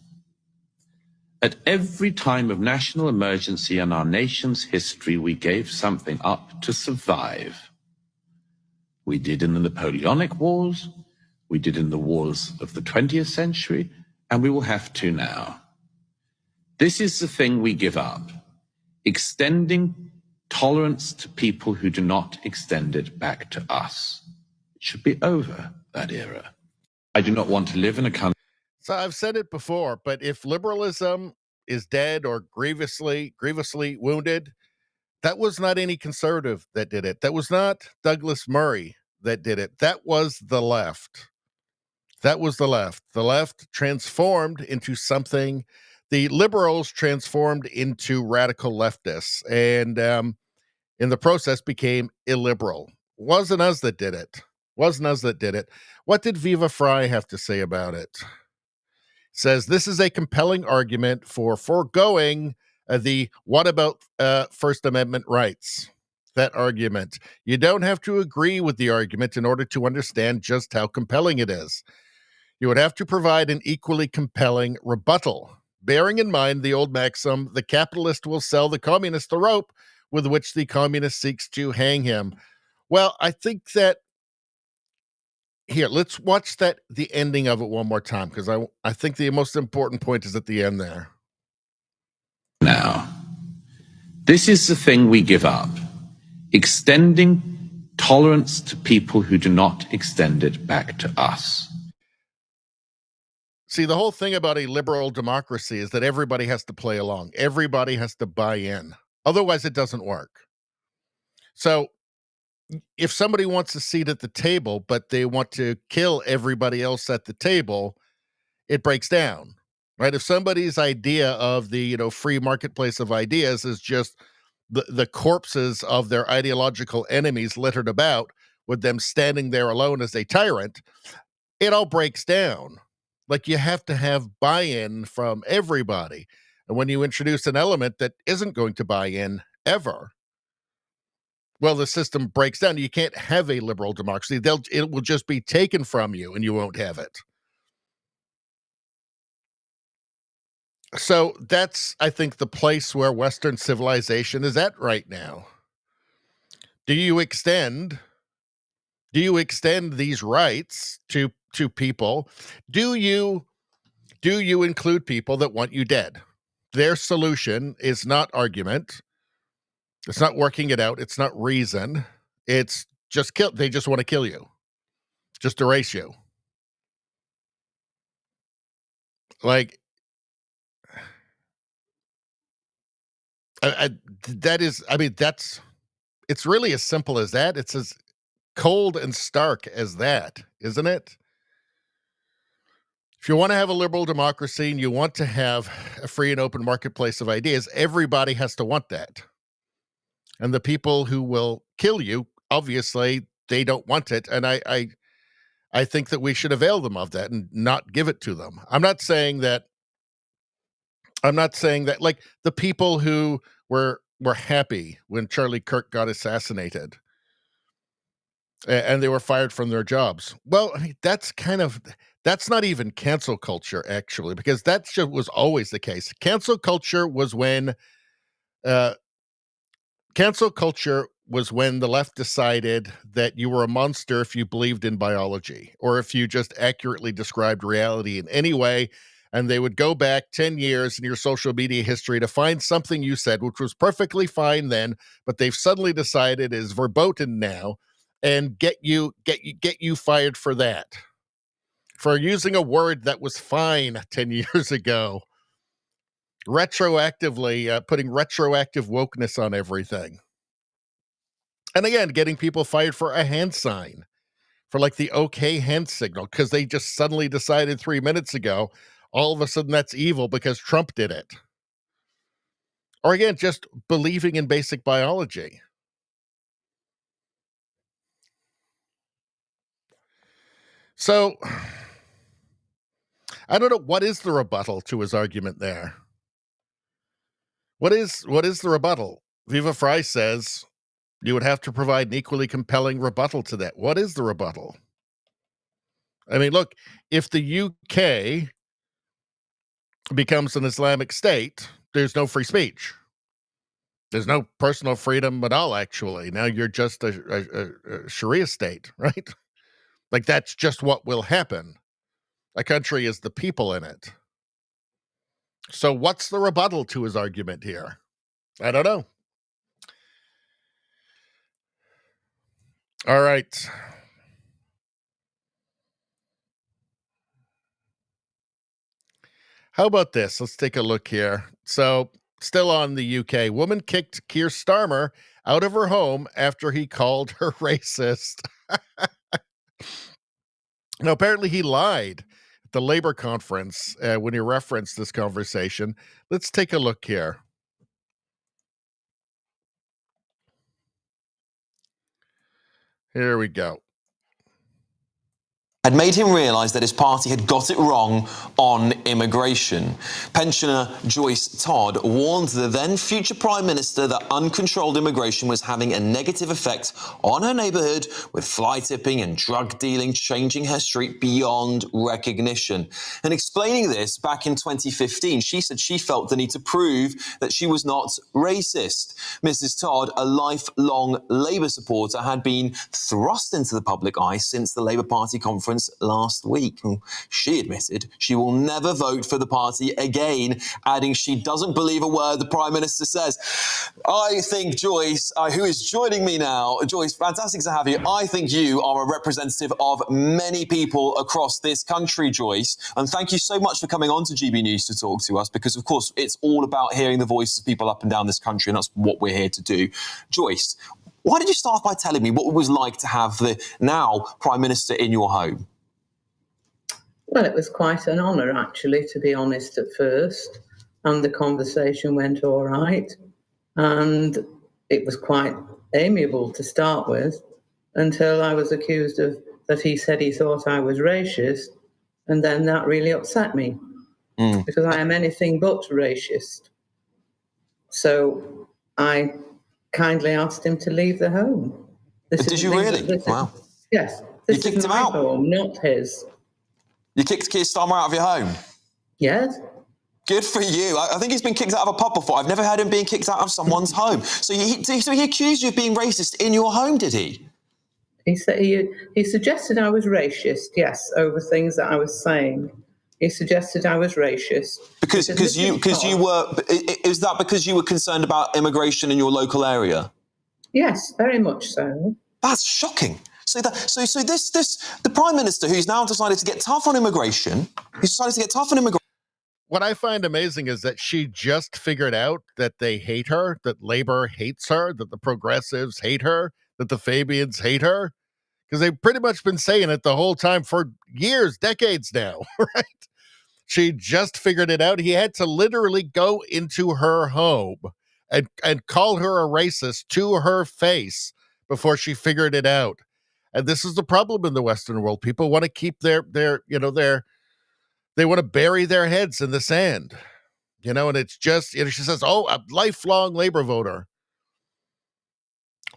At every time of national emergency in our nation's history, we gave something up to survive. We did in the Napoleonic Wars, we did in the wars of the 20th century, and we will have to now. This is the thing we give up, extending tolerance to people who do not extend it back to us. It should be over, that era. I do not want to live in a country... So I've said it before, but if liberalism is dead or grievously wounded, that was not any conservative that did it. That was not Douglas Murray that did it. That was the left. That was the left. The left transformed into something. The liberals transformed into radical leftists, and in the process became illiberal. Wasn't us that did it. What did Viva Fry have to say about it? Says this is a compelling argument for foregoing the what about First Amendment rights. That argument. You don't have to agree with the argument in order to understand just how compelling it is. You would have to provide an equally compelling rebuttal, bearing in mind the old maxim, the capitalist will sell the communist the rope with which the communist seeks to hang him. Well, I think that here, let's watch the ending of it one more time, because I think the most important point is at the end there. Now, this is the thing we give up, extending tolerance to people who do not extend it back to us. See, the whole thing about a liberal democracy is that everybody has to play along. Everybody has to buy in. Otherwise, it doesn't work. So if somebody wants a seat at the table, but they want to kill everybody else at the table, it breaks down, right? If somebody's idea of the, free marketplace of ideas is just the corpses of their ideological enemies littered about, with them standing there alone as a tyrant, it all breaks down. Like, you have to have buy-in from everybody. And when you introduce an element that isn't going to buy in ever, well, the system breaks down. You can't have a liberal democracy. It will just be taken from you and you won't have it. So that's, I think, the place where Western civilization is at right now. Do you extend these rights to people? Do you include people that want you dead? Their solution is not argument. It's not working it out. It's not reason. It's just kill. They just want to kill you. Just erase you. Like, it's really as simple as that. It's as cold and stark as that, isn't it? If you want to have a liberal democracy and you want to have a free and open marketplace of ideas, everybody has to want that. And the people who will kill you, obviously, they don't want it. And I think that we should avail them of that and not give it to them. I'm not saying that like the people who were happy when Charlie Kirk got assassinated and they were fired from their jobs. Well, I mean, that's not even cancel culture, actually, because that was always the case. Cancel culture was when the left decided that you were a monster if you believed in biology or if you just accurately described reality in any way. And they would go back 10 years in your social media history to find something you said, which was perfectly fine then, but they've suddenly decided is verboten now, and get you fired for that. For using a word that was fine 10 years ago. Retroactively, putting retroactive wokeness on everything. And again, getting people fired for a hand sign, for like the okay hand signal, because they just suddenly decided 3 minutes ago, all of a sudden that's evil because Trump did it. Or again, just believing in basic biology. So, I don't know, what is the rebuttal to his argument there? What is the rebuttal? Viva Frei says you would have to provide an equally compelling rebuttal to that. What is the rebuttal? I mean, look, if the UK becomes an Islamic state, there's no free speech. There's no personal freedom at all, actually. Now you're just a Sharia state, right? Like, that's just what will happen. A country is the people in it. So what's the rebuttal to his argument here? I don't know. All right. How about this? Let's take a look here. So, still on the UK, woman kicked Keir Starmer out of her home after he called her racist. Now, apparently he lied at the Labour conference when he referenced this conversation. Let's take a look here. Here we go. Had made him realise that his party had got it wrong on immigration. Pensioner Joyce Todd warned the then future Prime Minister that uncontrolled immigration was having a negative effect on her neighbourhood, with fly tipping and drug dealing changing her street beyond recognition. And explaining this back in 2015, she said she felt the need to prove that she was not racist. Mrs. Todd, a lifelong Labour supporter, had been thrust into the public eye since the Labour Party conference last week. She admitted she will never vote for the party again, adding she doesn't believe a word the Prime Minister says. I think Joyce, who is joining me now, Joyce, fantastic to have you. I think you are a representative of many people across this country, Joyce, and thank you so much for coming on to GB News to talk to us, because of course it's all about hearing the voices of people up and down this country, and that's what we're here to do. Joyce, why don't you start by telling me what it was like to have the now Prime Minister in your home? Well, it was quite an honour, actually, to be honest, at first. And the conversation went all right. And it was quite amiable to start with. until I was accused of that he said he thought I was racist. And then that really upset me because I am anything but racist. So I kindly asked him to leave the home. Did you really? Wow. Yes. You This kicked is him my out? home, not his. You kicked Keir Starmer out of your home? Yes. Good for you. I think he's been kicked out of a pub before. I've never heard him being kicked out of someone's home. So he accused you of being racist in your home, did he? He said he suggested I was racist, yes, over things that I was saying. He suggested I was racist. Because you were, is that because you were concerned about immigration in your local area? Yes, very much so. That's shocking. So the Prime Minister, who's now decided to get tough on immigration, What I find amazing is that she just figured out that they hate her, that Labour hates her, that the progressives hate her, that the Fabians hate her, because they've pretty much been saying it the whole time for years, decades now, right? She just figured it out. He had to literally go into her home and call her a racist to her face before she figured it out. And this is the problem in the Western world. People want to keep they want to bury their heads in the sand, and it's just, she says, oh, a lifelong Labor voter.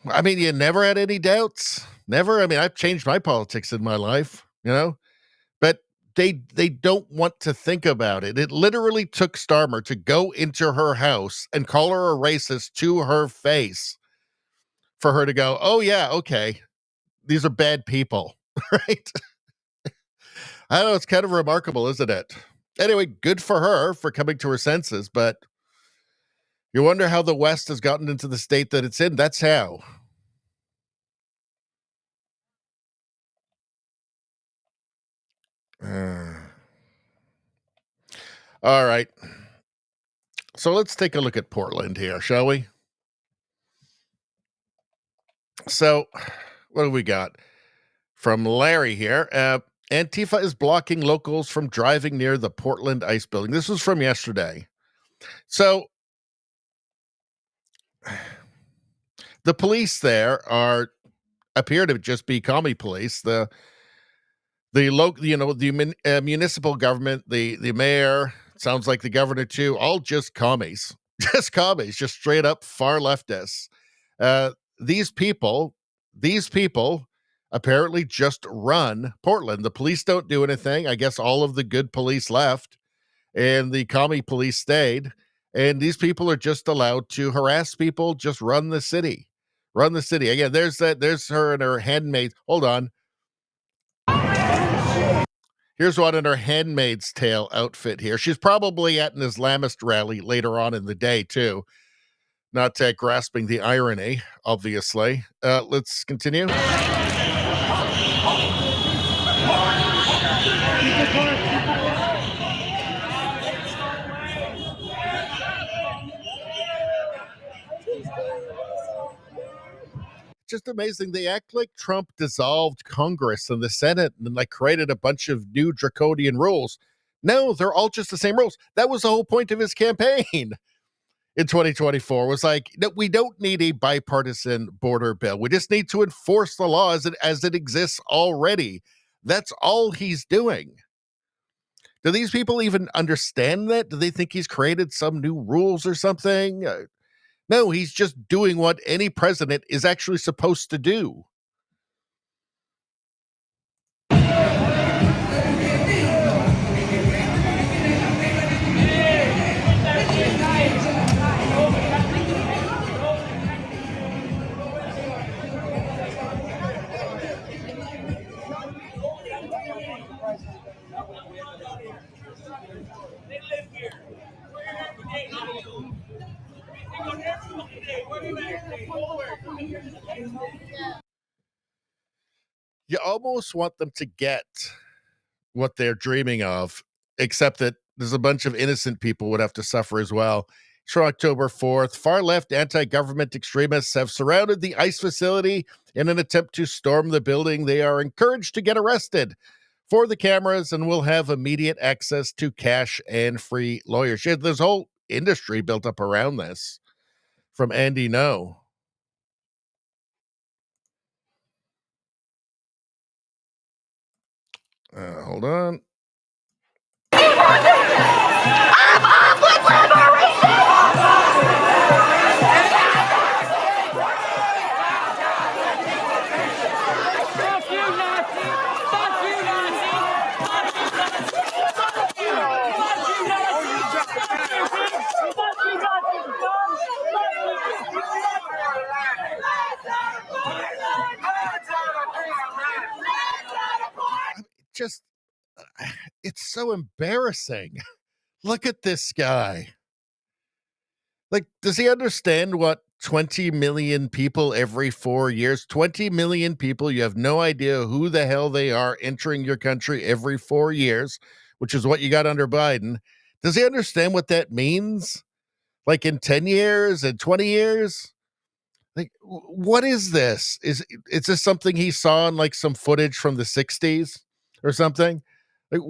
I mean, you never had any doubts? Never? I mean, I've changed my politics in my life, but they don't want to think about it. It literally took Starmer to go into her house and call her a racist to her face for her to go, oh, yeah, okay, these are bad people, right? I don't know, it's kind of remarkable, isn't it? Anyway, good for her for coming to her senses, but you wonder how the West has gotten into the state that it's in. That's how. All right. So let's take a look at Portland here, shall we? So what do we got? From Larry here. Antifa is blocking locals from driving near the Portland Ice Building. This was from yesterday. So the police there appear to just be commie police. The local, the municipal government, the mayor, sounds like the governor too, all just commies, just straight up far leftists. These people apparently just run Portland. The police don't do anything. I guess all of the good police left and the commie police stayed. And these people are just allowed to harass people, just run the city. Again, there's her and her handmaid. Hold on. Here's one in her Handmaid's Tale outfit here. She's probably at an Islamist rally later on in the day, too. Not grasping the irony, obviously. Let's continue. Just amazing. They act like Trump dissolved Congress and the Senate and created a bunch of new draconian rules. No, they're all just the same rules. That was the whole point of his campaign in 2024 was no, we don't need a bipartisan border bill. We just need to enforce the law as it exists already. That's all he's doing. Do these people even understand that? Do they think he's created some new rules or something? No, he's just doing what any president is actually supposed to do. You almost want them to get what they're dreaming of, except that there's a bunch of innocent people would have to suffer as well. For October 4th, far-left anti-government extremists have surrounded the ICE facility in an attempt to storm the building. They are encouraged to get arrested for the cameras and will have immediate access to cash and free lawyers. Yeah, there's a whole industry built up around this. From Andy No. Hold on. Just, it's so embarrassing. Look at this guy. Like, does he understand what 20 million people every 4 years, 20 million people, you have no idea who the hell they are entering your country every 4 years, which is what you got under Biden. Does he understand what that means? Like in 10 years and 20 years? Like, what is this? Is this something he saw in like some footage from the 60s or something? Like,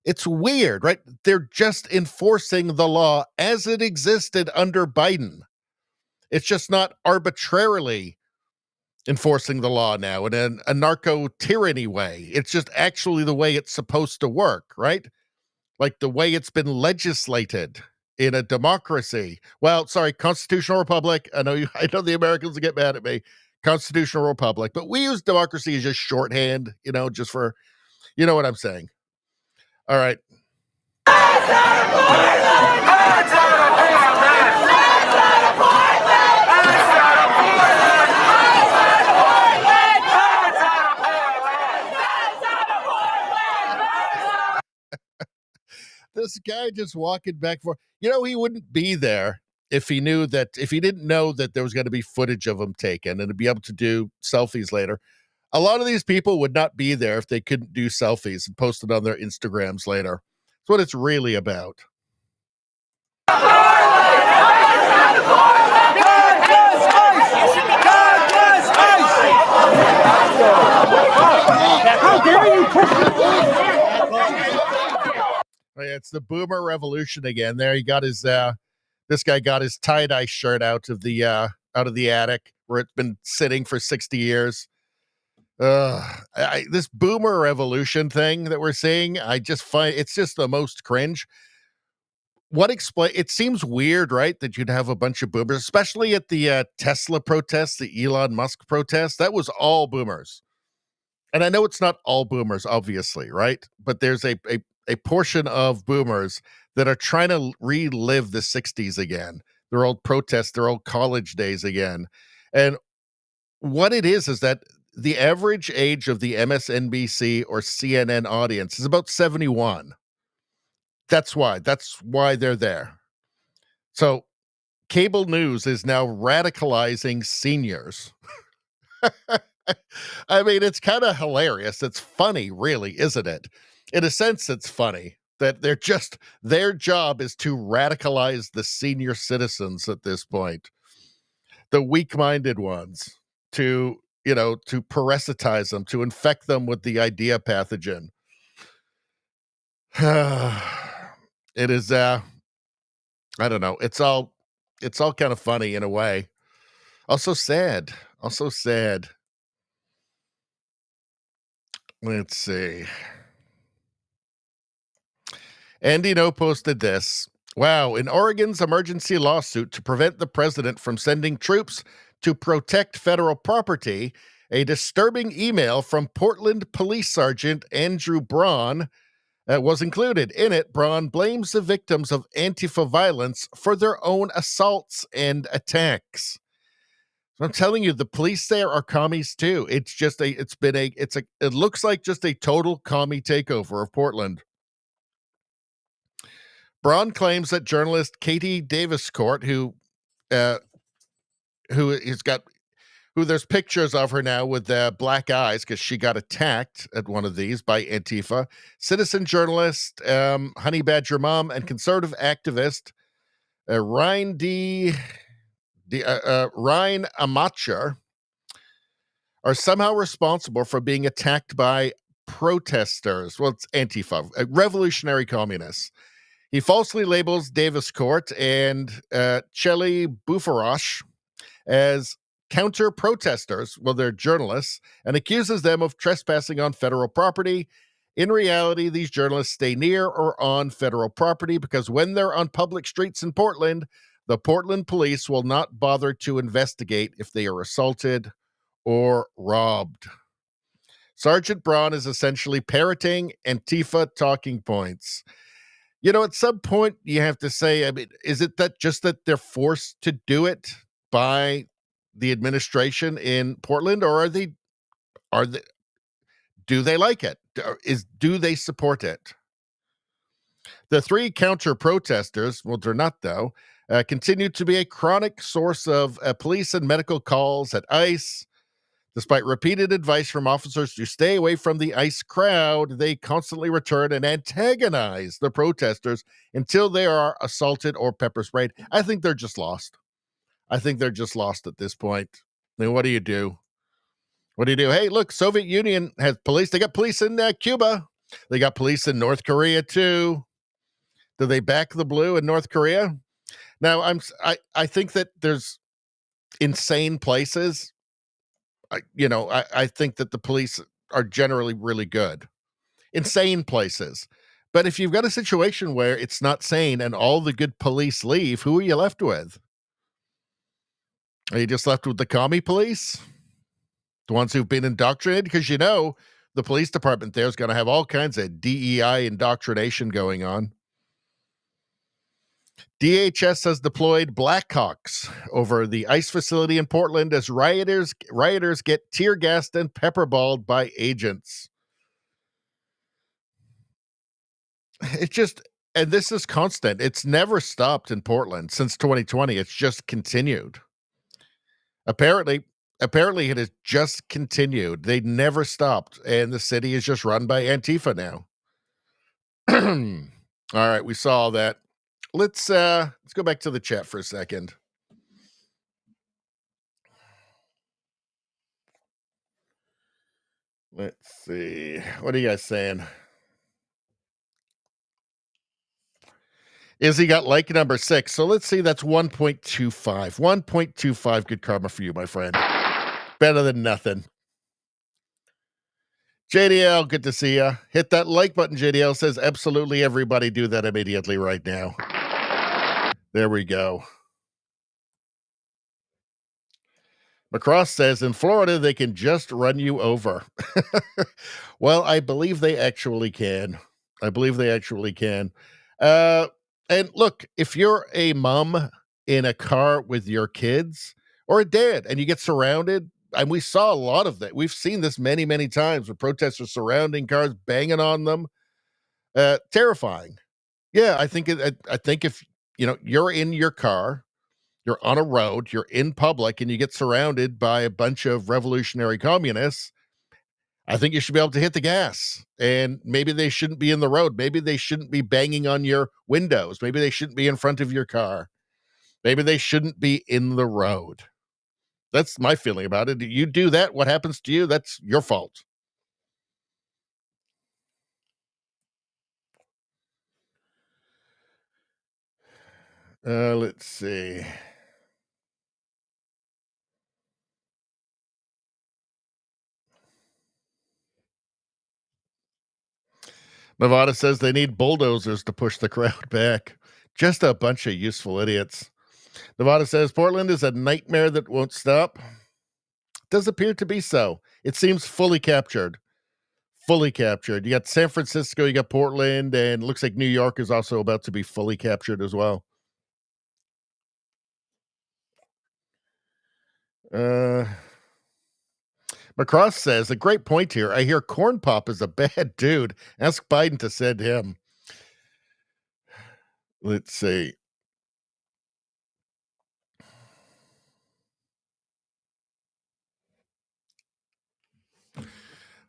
it's weird, right? They're just enforcing the law as it existed under Biden. It's just not arbitrarily enforcing the law now in a narco tyranny way. It's just actually the way it's supposed to work, right? Like the way it's been legislated in a democracy. Well, sorry, constitutional republic. I know the Americans will get mad at me. Constitutional republic, but we use democracy as just shorthand, just for, you know what I'm saying. All right. This guy just walking back for, he wouldn't be there if he didn't know that there was going to be footage of him taken and to be able to do selfies later. A lot of these people would not be there if they couldn't do selfies and post it on their Instagrams later. That's what it's really about. How dare you It's the boomer revolution again. There he got his this guy got his tie-dye shirt out of the attic where it's been sitting for 60 years. This boomer revolution thing that we're seeing, I just find it's just the most cringe. It seems weird, right, that you'd have a bunch of boomers, especially at the Tesla protests, the Elon Musk protests. That was all boomers. And I know it's not all boomers, obviously, right? But there's a portion of boomers that are trying to relive the 60s again, their old protests, their old college days again. And what it is that the average age of the MSNBC or CNN audience is about 71. That's why they're there. So cable news is now radicalizing seniors. I mean, it's kind of hilarious. It's funny, really, isn't it? In a sense, it's funny that their job is to radicalize the senior citizens at this point, the weak-minded ones, to parasitize them, to infect them with the idea pathogen. It is, I don't know. It's all kind of funny in a way. Also sad. Let's see. Andy No posted this. Wow, in Oregon's emergency lawsuit to prevent the president from sending troops to protect federal property, a disturbing email from Portland Police Sergeant Andrew Braun was included. In it, Braun blames the victims of Antifa violence for their own assaults and attacks. I'm telling you, the police there are commies too. It looks like just a total commie takeover of Portland. Braun claims that journalist Katie Daviscourt, who there's pictures of her now with black eyes because she got attacked at one of these by Antifa, citizen journalist, Honey Badger mom, and conservative activist Ryan Amacher are somehow responsible for being attacked by protesters. Well, it's Antifa, revolutionary communists. He falsely labels Daviscourt and Chelly Bufarosh as counter-protesters, well, they're journalists, and accuses them of trespassing on federal property In reality, these journalists stay near or on federal property because when they're on public streets in Portland, the Portland police will not bother to investigate if they are assaulted or robbed. Sergeant Braun is essentially parroting Antifa talking points. You know, at some point you have to say, I mean, is it that just that they're forced to do it by the administration in Portland, or are they do they like it? Do they support it? The three counter protesters, well, they're not though, continue to be a chronic source of police and medical calls at ICE. Despite repeated advice from officers to stay away from the ICE crowd, they constantly return and antagonize the protesters until they are assaulted or pepper sprayed. I think they're just lost. I think they're just lost at this point. I mean, what do you do? What do you do? Hey, look, Soviet Union has police. They got police in Cuba. They got police in North Korea too. Do they back the blue in North Korea? Now, I think that there's insane places. I think that the police are generally really good. Insane places. But if you've got a situation where it's not sane and all the good police leave, who are you left with? Are you just left with the commie police? The ones who've been indoctrinated? Because the police department there is going to have all kinds of DEI indoctrination going on. DHS has deployed Blackhawks over the ICE facility in Portland as rioters get tear gassed and pepperballed by agents. And this is constant. It's never stopped in Portland since 2020. It's just continued. Apparently it has just continued. They never stopped, and the city is just run by Antifa now. All right, we saw all that. Let's go back to the chat for a second. Let's see. What are you guys saying? Izzy got like number 6. So let's see. That's 1.25. 1.25 good karma for you, my friend. Better than nothing. JDL, good to see you. Hit that like button, JDL says. Absolutely everybody do that immediately right now. There we go. McCross says, in Florida, they can just run you over. Well, I believe they actually can. And look, if you're a mom in a car with your kids or a dad and you get surrounded, and we saw a lot of that. We've seen this many, many times with protesters surrounding cars, banging on them. Terrifying. Yeah, I think if you're in your car, you're on a road, you're in public, and you get surrounded by a bunch of revolutionary communists, I think you should be able to hit the gas. And maybe they shouldn't be in the road. Maybe they shouldn't be banging on your windows. Maybe they shouldn't be in front of your car. Maybe they shouldn't be in the road. That's my feeling about it. You do that, what happens to you? That's your fault. Let's see. Nevada says they need bulldozers to push the crowd back. Just a bunch of useful idiots. Nevada says Portland is a nightmare that won't stop. Does appear to be so. It seems fully captured. You got San Francisco, you got Portland, and looks like New York is also about to be fully captured as well. McCross says, a great point here. I hear Corn Pop is a bad dude. Ask Biden to send him. Let's see.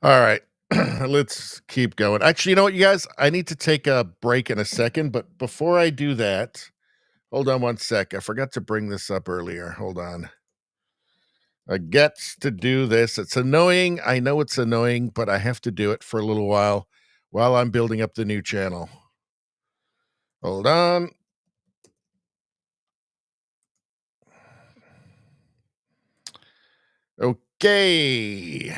All right. Let's keep going. Actually, you know what, you guys? I need to take a break in a second, but before I do that, hold on one sec. I forgot to bring this up earlier. Hold on. I get to do this. It's annoying. I know it's annoying, but I have to do it for a little while I'm building up the new channel. Hold on. Okay.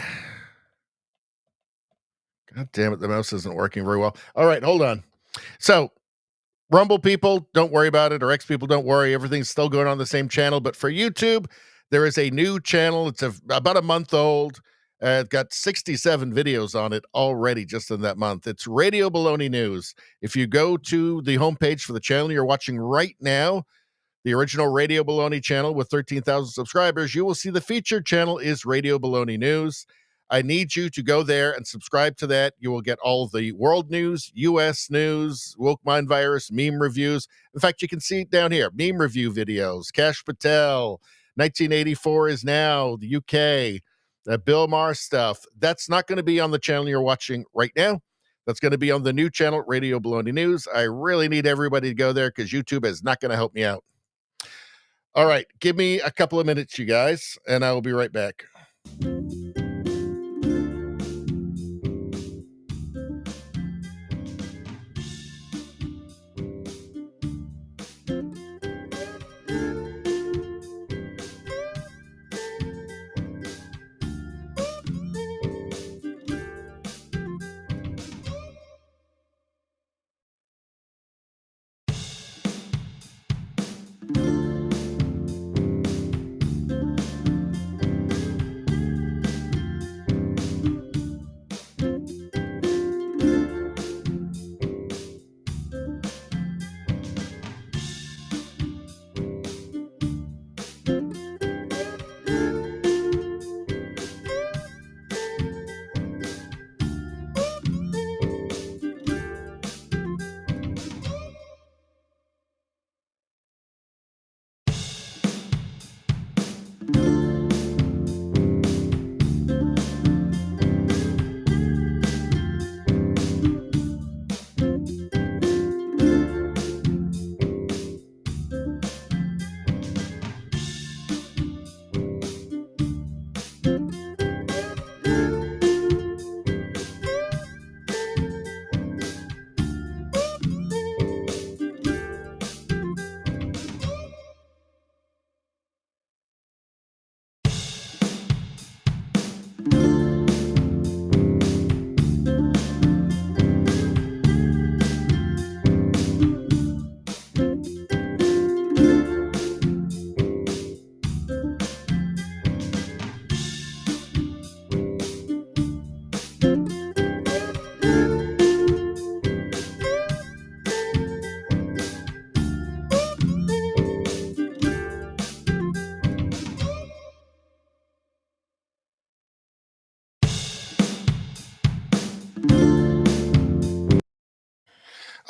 God damn it, the mouse isn't working very well. All right, hold on. So, Rumble people, don't worry about it, or X people, don't worry. Everything's still going on the same channel. But for YouTube, there is a new channel. It's about a month old. It's got 67 videos on it already just in that month. It's Radio Baloney News. If you go to the homepage for the channel you're watching right now, the original Radio Baloney channel with 13,000 subscribers, you will see the featured channel is Radio Baloney News. I need you to go there and subscribe to that. You will get all the world news, U.S. news, woke mind virus, meme reviews. In fact, you can see it down here, meme review videos, Kash Patel, 1984 is now, the UK, Bill Maher stuff. That's not going to be on the channel you're watching right now. That's going to be on the new channel, Radio Baloney News. I really need everybody to go there because YouTube is not going to help me out. All right, give me a couple of minutes, you guys, and I will be right back.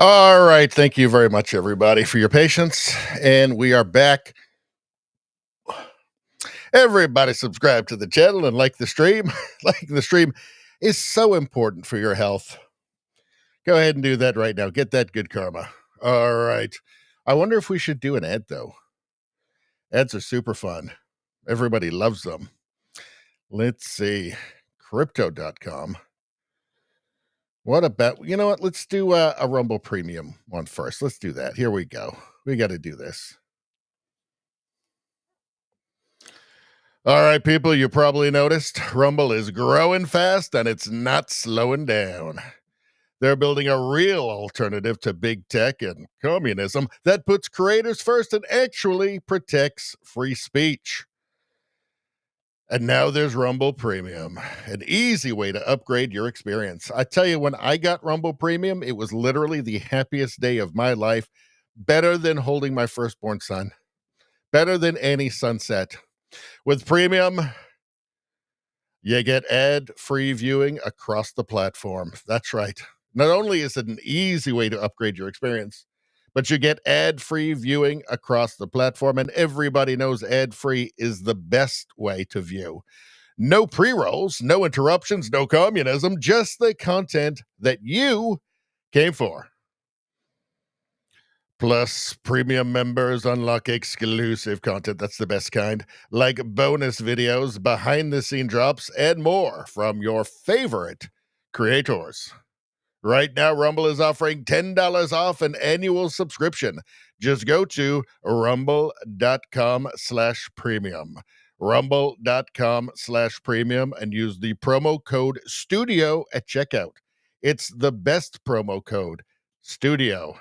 All right. Thank you very much, everybody, for your patience. And we are back. Everybody subscribe to the channel and like the stream. Liking the stream is so important for your health. Go ahead and do that right now. Get that good karma. All right. I wonder if we should do an ad, though. Ads are super fun. Everybody loves them. Let's see. Crypto.com. What about, you know what? Let's do a Rumble Premium one first. Let's do that. Here we go. We got to do this. All right, people, you probably noticed Rumble is growing fast and it's not slowing down. They're building a real alternative to big tech and communism that puts creators first and actually protects free speech. And now there's Rumble Premium, an easy way to upgrade your experience. I tell you, when I got Rumble Premium, it was literally the happiest day of my life. Better than holding my firstborn son. Better than any sunset. With Premium, you get ad-free viewing across the platform. That's right. Not only is it an easy way to upgrade your experience, but you get ad-free viewing across the platform, and everybody knows ad-free is the best way to view. No pre-rolls, no interruptions, no communism, just the content that you came for. Plus, premium members unlock exclusive content. That's the best kind, like bonus videos, behind-the-scene drops, and more from your favorite creators. Right now, Rumble is offering $10 off an annual subscription. Just go to rumble.com/premium. Rumble.com/premium and use the promo code STUDIO at checkout. It's the best promo code, studio.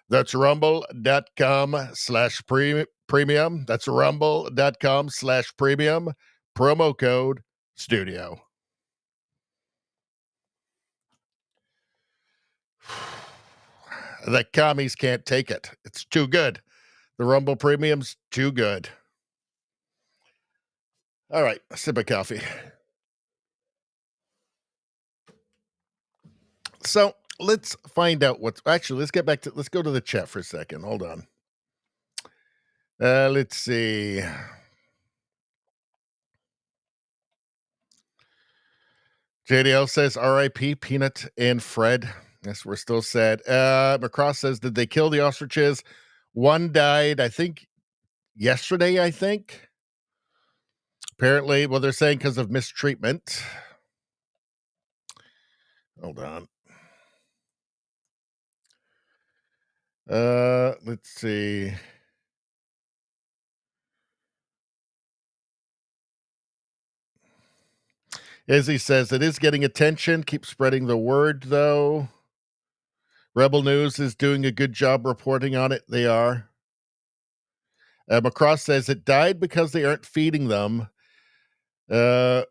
That's rumble.com/premium. That's rumble.com/premium. Promo code studio. The commies can't take it. It's too good. The Rumble Premium's too good. All right, a sip of coffee. So let's find out what's actually. Let's go to the chat for a second. Hold on. Let's see. JDL says R.I.P. Peanut and Fred. Yes, we're still sad. Macross says, did they kill the ostriches? One died, I think, yesterday, I think. Apparently, well, they're saying because of mistreatment. Hold on. Let's see. Izzy says, it is getting attention. Keep spreading the word, though. Rebel News is doing a good job reporting on it. They are. Macross says, it died because they aren't feeding them. They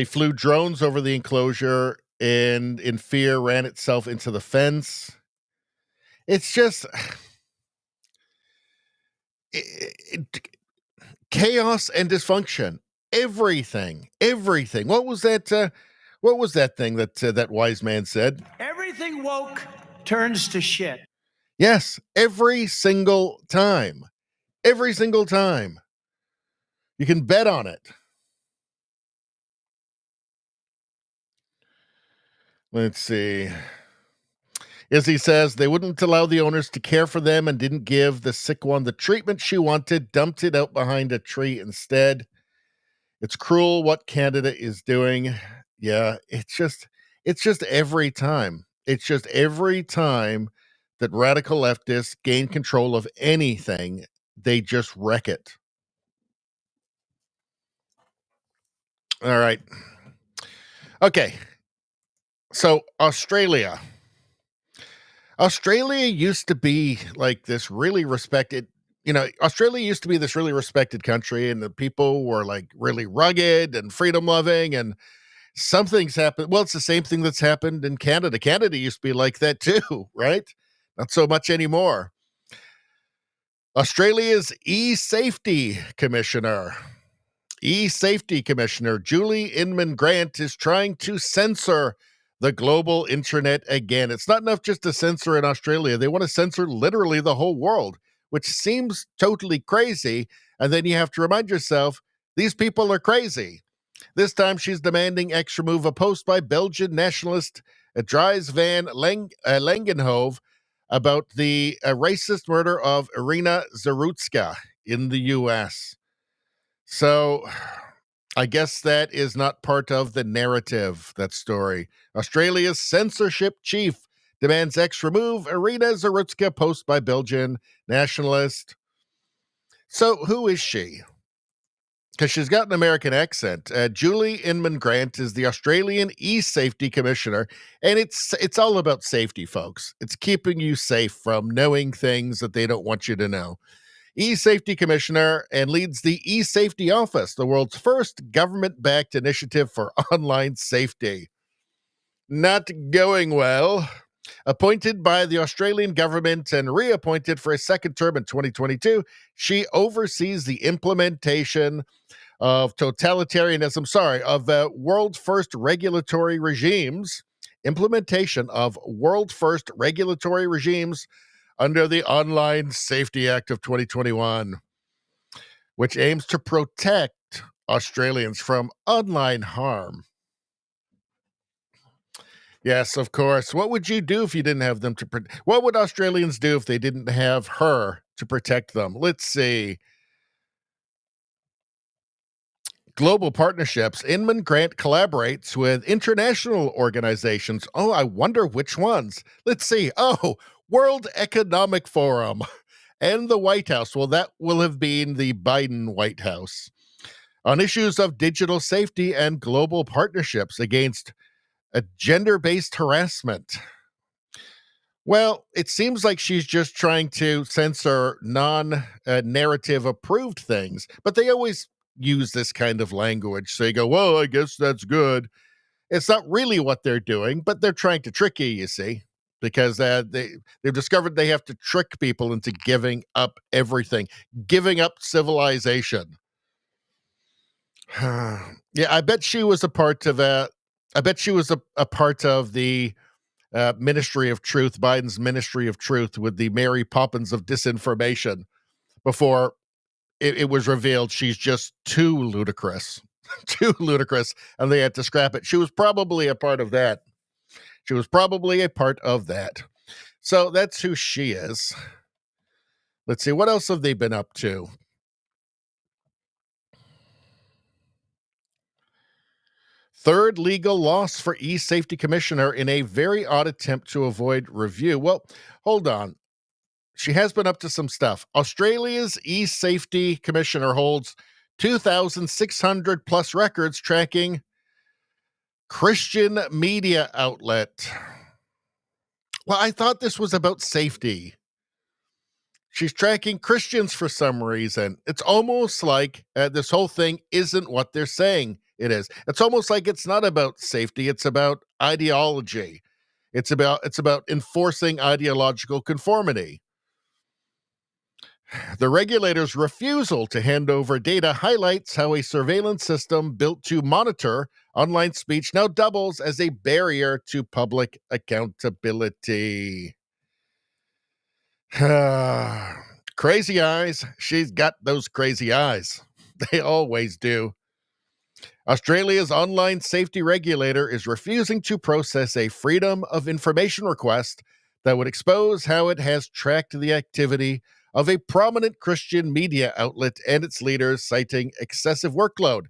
flew drones over the enclosure and, in fear, ran itself into the fence. It's just chaos and dysfunction. Everything. What was that? What was that thing that that wise man said? Everything woke turns to shit. Yes, every single time. Every single time. You can bet on it. Let's see. Izzy says they wouldn't allow the owners to care for them and didn't give the sick one the treatment she wanted, dumped it out behind a tree instead. It's cruel what Canada is doing. Yeah, it's just every time. It's just every time that radical leftists gain control of anything, they just wreck it. All right. Okay. So Australia used to be like this really respected, Australia used to be this really respected country, and the people were like really rugged and freedom loving, and something's happened. Well, it's the same thing that's happened in Canada. Canada used to be like that too, right? Not so much anymore. Australia's e-safety commissioner Julie Inman Grant is trying to censor the global internet again. It's not enough just to censor in Australia. They want to censor literally the whole world, which seems totally crazy. And then you have to remind yourself, these people are crazy. This time she's demanding X remove a post by Belgian nationalist Dries van Langenhove about the racist murder of Irina Zarutska in the U.S. So I guess that is not part of the narrative, that story. Australia's censorship chief demands X remove Irina Zarutska post by Belgian nationalist. So who is she? Because she's got an American accent. Julie Inman Grant is the Australian e-safety commissioner, and it's all about safety, folks. It's keeping you safe from knowing things that they don't want you to know. E-safety commissioner and leads the e-safety office, the world's first government-backed initiative for online safety. Not going well. Appointed by the Australian government and reappointed for a second term in 2022, she oversees the implementation of world first regulatory regimes, under the Online Safety Act of 2021, which aims to protect Australians from online harm. Yes, of course. What would you do if you didn't have them to protect? What would Australians do if they didn't have her to protect them? Let's see. Global partnerships. Inman Grant collaborates with international organizations. Oh, I wonder which ones. Let's see. Oh, World Economic Forum and the White House. Well, that will have been the Biden White House. On issues of digital safety and global partnerships against A gender-based harassment. Well, it seems like she's just trying to censor non-narrative approved things, but they always use this kind of language. So you go, well, I guess that's good. It's not really what they're doing, but they're trying to trick you see, because they've discovered they have to trick people into giving up everything, giving up civilization. Yeah, I bet she was a part of a part of the Ministry of Truth, Biden's Ministry of Truth, with the Mary Poppins of disinformation before it was revealed she's just too ludicrous, too ludicrous, and they had to scrap it. She was probably a part of that. So that's who she is. Let's see, what else have they been up to? Third legal loss for e-safety commissioner in a very odd attempt to avoid review. Well, hold on. She has been up to some stuff. Australia's e-safety commissioner holds 2,600 plus records tracking Christian media outlet. Well, I thought this was about safety. She's tracking Christians for some reason. It's almost like this whole thing isn't what they're saying it is. It's almost like it's not about safety. It's about ideology. It's about enforcing ideological conformity. The regulator's refusal to hand over data highlights how a surveillance system built to monitor online speech now doubles as a barrier to public accountability. Crazy eyes. She's got those crazy eyes. They always do. Australia's online safety regulator is refusing to process a Freedom of Information request that would expose how it has tracked the activity of a prominent Christian media outlet and its leaders, citing excessive workload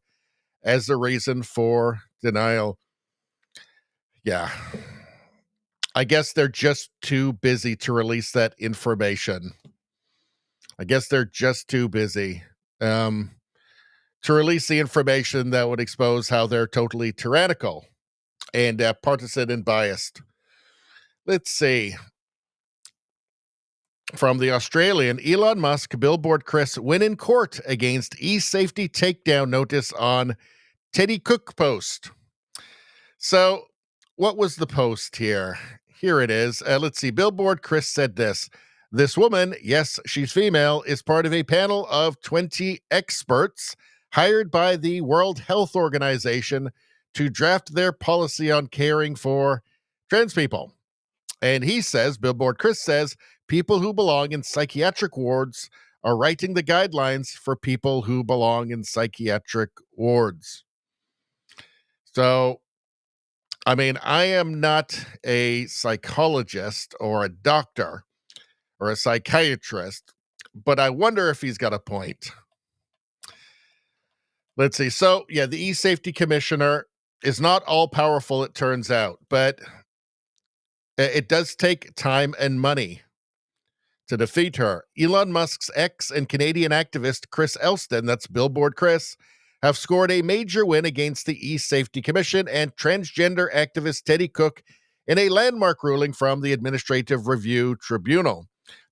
as a reason for denial. Yeah. I guess they're just too busy to release that information. To release the information that would expose how they're totally tyrannical and partisan and biased. Let's see. From the Australian, Elon Musk, Billboard Chris win in court against e-safety takedown notice on Teddy Cook post. So what was the post here? Here it is. Let's see. Billboard Chris said this. This woman, yes, she's female, is part of a panel of 20 experts hired by the World Health Organization to draft their policy on caring for trans people. And he says, Billboard Chris says, people who belong in psychiatric wards are writing the guidelines for people who belong in psychiatric wards. So, I mean, I am not a psychologist or a doctor or a psychiatrist, but I wonder if he's got a point. Let's see. So, yeah, the e-safety commissioner is not all powerful, it turns out, but it does take time and money to defeat her. Elon Musk's ex and Canadian activist Chris Elston, that's Billboard Chris, have scored a major win against the e-safety commission and transgender activist Teddy Cook in a landmark ruling from the Administrative Review Tribunal.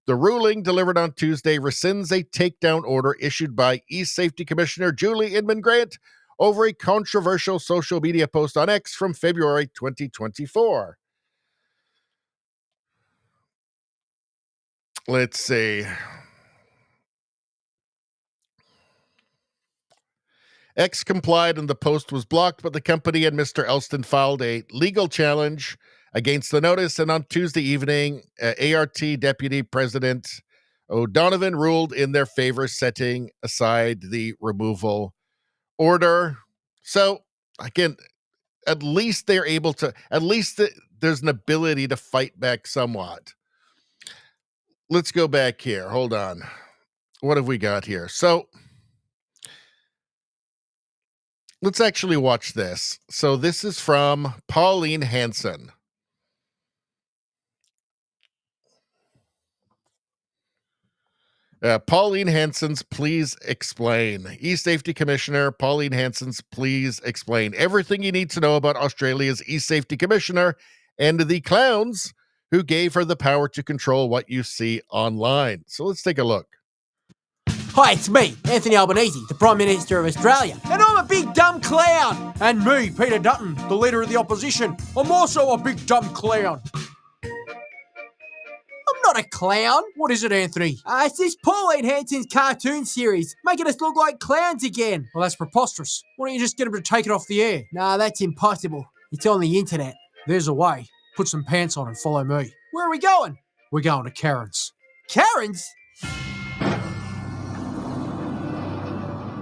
The ruling, delivered on Tuesday, rescinds a takedown order issued by e-safety commissioner Julie Inman Grant over a controversial social media post on X from February 2024. Let's see. X complied and the post was blocked, but the company and Mr. Elston filed a legal challenge against the notice. And on Tuesday evening, ART Deputy President O'Donovan ruled in their favor, setting aside the removal order. So, again, at least they're able to, there's an ability to fight back somewhat. Let's go back here. Hold on. What have we got here? So, let's actually watch this. So this is from Pauline Hanson. Pauline Hanson's Please Explain. E-Safety Commissioner Pauline Hanson's Please Explain. Everything you need to know about Australia's E-Safety Commissioner and the clowns who gave her the power to control what you see online. So let's take a look. Hi, it's me, Anthony Albanese, the Prime Minister of Australia, and I'm a big dumb clown. And me, Peter Dutton, the Leader of the Opposition, I'm also a big dumb clown. I'm not a clown. What is it, Anthony? It's this Pauline Hanson's cartoon series, making us look like clowns again. Well, that's preposterous. Why don't you just get them to take it off the air? Nah, that's impossible. It's on the internet. There's a way. Put some pants on and follow me. Where are we going? We're going to Karen's. Karen's?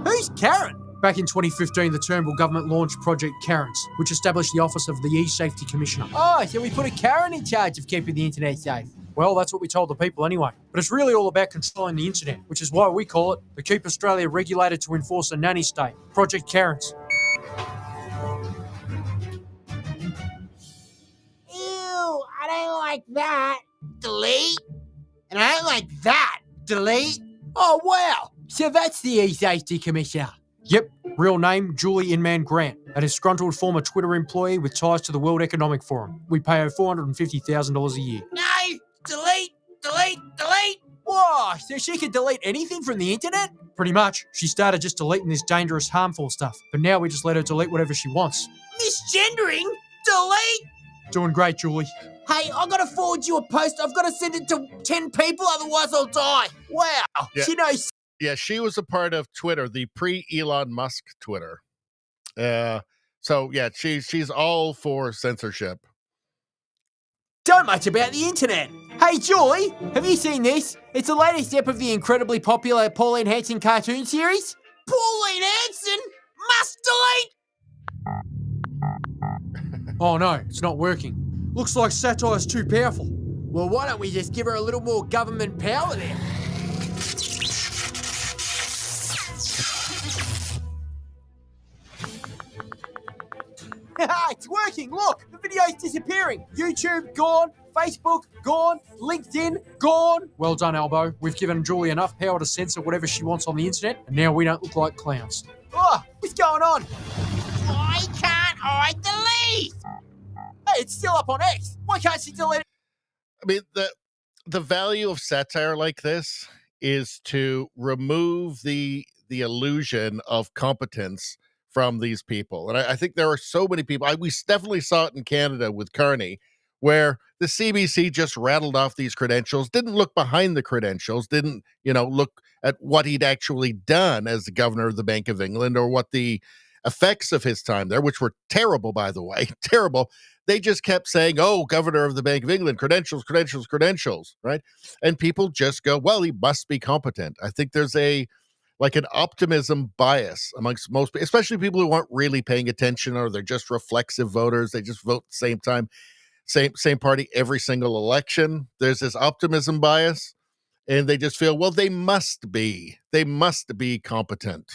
Who's Karen? Back in 2015, the Turnbull government launched Project Karen's, which established the office of the E-Safety Commissioner. Oh, so we put a Karen in charge of keeping the internet safe. Well, that's what we told the people anyway. But it's really all about controlling the internet, which is why we call it the Keep Australia Regulated to Enforce a Nanny State, Project Karen's. Ew, I don't like that. Delete. And I don't like that. Delete. Oh, wow. So that's the E-Safety Commissioner. Yep, real name, Julie Inman Grant, a disgruntled former Twitter employee with ties to the World Economic Forum. We pay her $450,000 a year. No, delete, delete, delete. Whoa, so she can delete anything from the internet? Pretty much. She started just deleting this dangerous, harmful stuff, but now we just let her delete whatever she wants. Misgendering? Delete? Doing great, Julie. Hey, I've got to forward you a post. I've got to send it to 10 people, otherwise I'll die. Wow, Yeah. she knows. Yeah, she was a part of Twitter, the pre-Elon Musk Twitter. So yeah, she's all for censorship. Don't much about the internet. Hey, Julie, have you seen this? It's the latest step of the incredibly popular Pauline Hanson cartoon series. Pauline Hanson must delete. Oh no, it's not working. Looks like satire's too powerful. Well, why don't we just give her a little more government power then? It's working, look! The video's disappearing! YouTube, gone. Facebook, gone. LinkedIn, gone. Well done, Albo. We've given Julie enough power to censor whatever she wants on the internet, and now we don't look like clowns. Oh, what's going on? Why can't I delete? Hey, it's still up on X. Why can't she delete it? I mean, the value of satire like this is to remove the illusion of competence from these people. And I think there are so many people. We definitely saw it in Canada with Carney, where the CBC just rattled off these credentials, didn't look behind the credentials, didn't, look at what he'd actually done as the governor of the Bank of England or what the effects of his time there, which were terrible, by the way, terrible. They just kept saying, oh, governor of the Bank of England, credentials, credentials, credentials, right? And people just go, well, he must be competent. I think there's an optimism bias amongst most, especially people who aren't really paying attention or they're just reflexive voters. They just vote the same time, same party every single election. There's this optimism bias, and they just feel, well, they must be competent.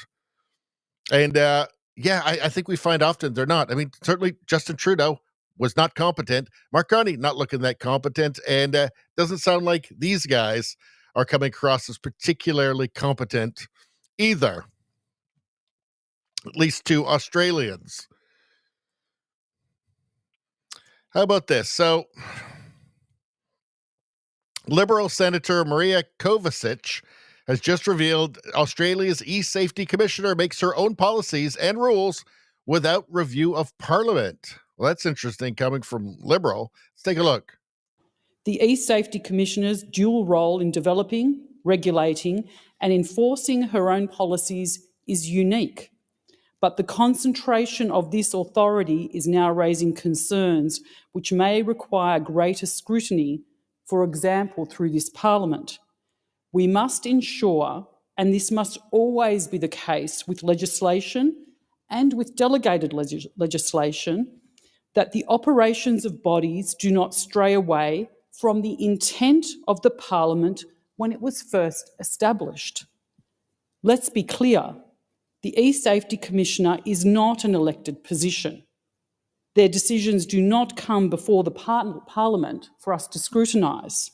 And I think we find often they're not. I mean, certainly Justin Trudeau was not competent. Mark Carney not looking that competent, and doesn't sound like these guys are coming across as particularly competent either, at least to Australians. How about this? So, Liberal Senator Maria Kovacic has just revealed Australia's e-safety commissioner makes her own policies and rules without review of Parliament. Well, that's interesting coming from Liberal. Let's take a look. The e-safety commissioner's dual role in developing, regulating, and enforcing her own policies is unique. But the concentration of this authority is now raising concerns which may require greater scrutiny, for example, through this Parliament. We must ensure, and this must always be the case with legislation and with delegated legislation, that the operations of bodies do not stray away from the intent of the Parliament when it was first established. Let's be clear, the e-safety commissioner is not an elected position. Their decisions do not come before the Parliament for us to scrutinise.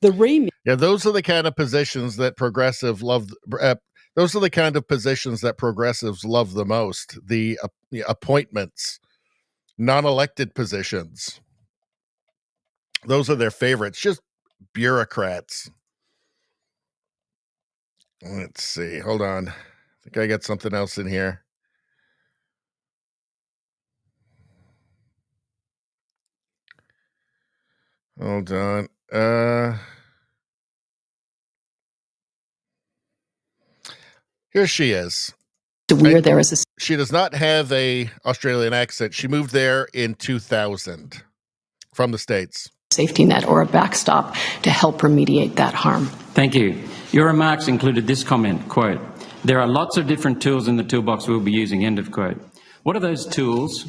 The remit... Yeah, those are the kind of positions that progressives love. Those are the kind of positions that progressives love the most. The appointments, non-elected positions. Those are their favorites. Just bureaucrats. Let's see. Hold on. I think I got something else in here. Hold on. Here she is. She does not have a Australian accent. She moved there in 2000 from the States. Safety net or a backstop to help remediate that harm. Thank you. Your remarks included this comment, quote, "There are lots of different tools in the toolbox we'll be using," end of quote. What are those tools?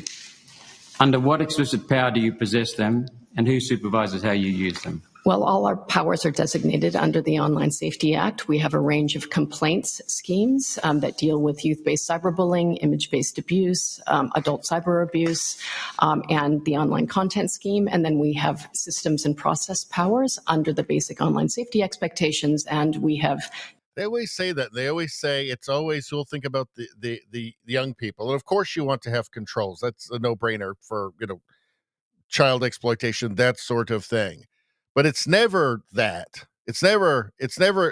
Under what explicit power do you possess them? And who supervises how you use them? Well, all our powers are designated under the Online Safety Act. We have a range of complaints schemes that deal with youth-based cyberbullying, image-based abuse, adult cyber abuse, and the online content scheme. And then we have systems and process powers under the basic online safety expectations. And we have... They always say that. They always say it's always, we'll think about the young people. And of course you want to have controls. That's a no-brainer for, child exploitation, that sort of thing. But it's never that. It's never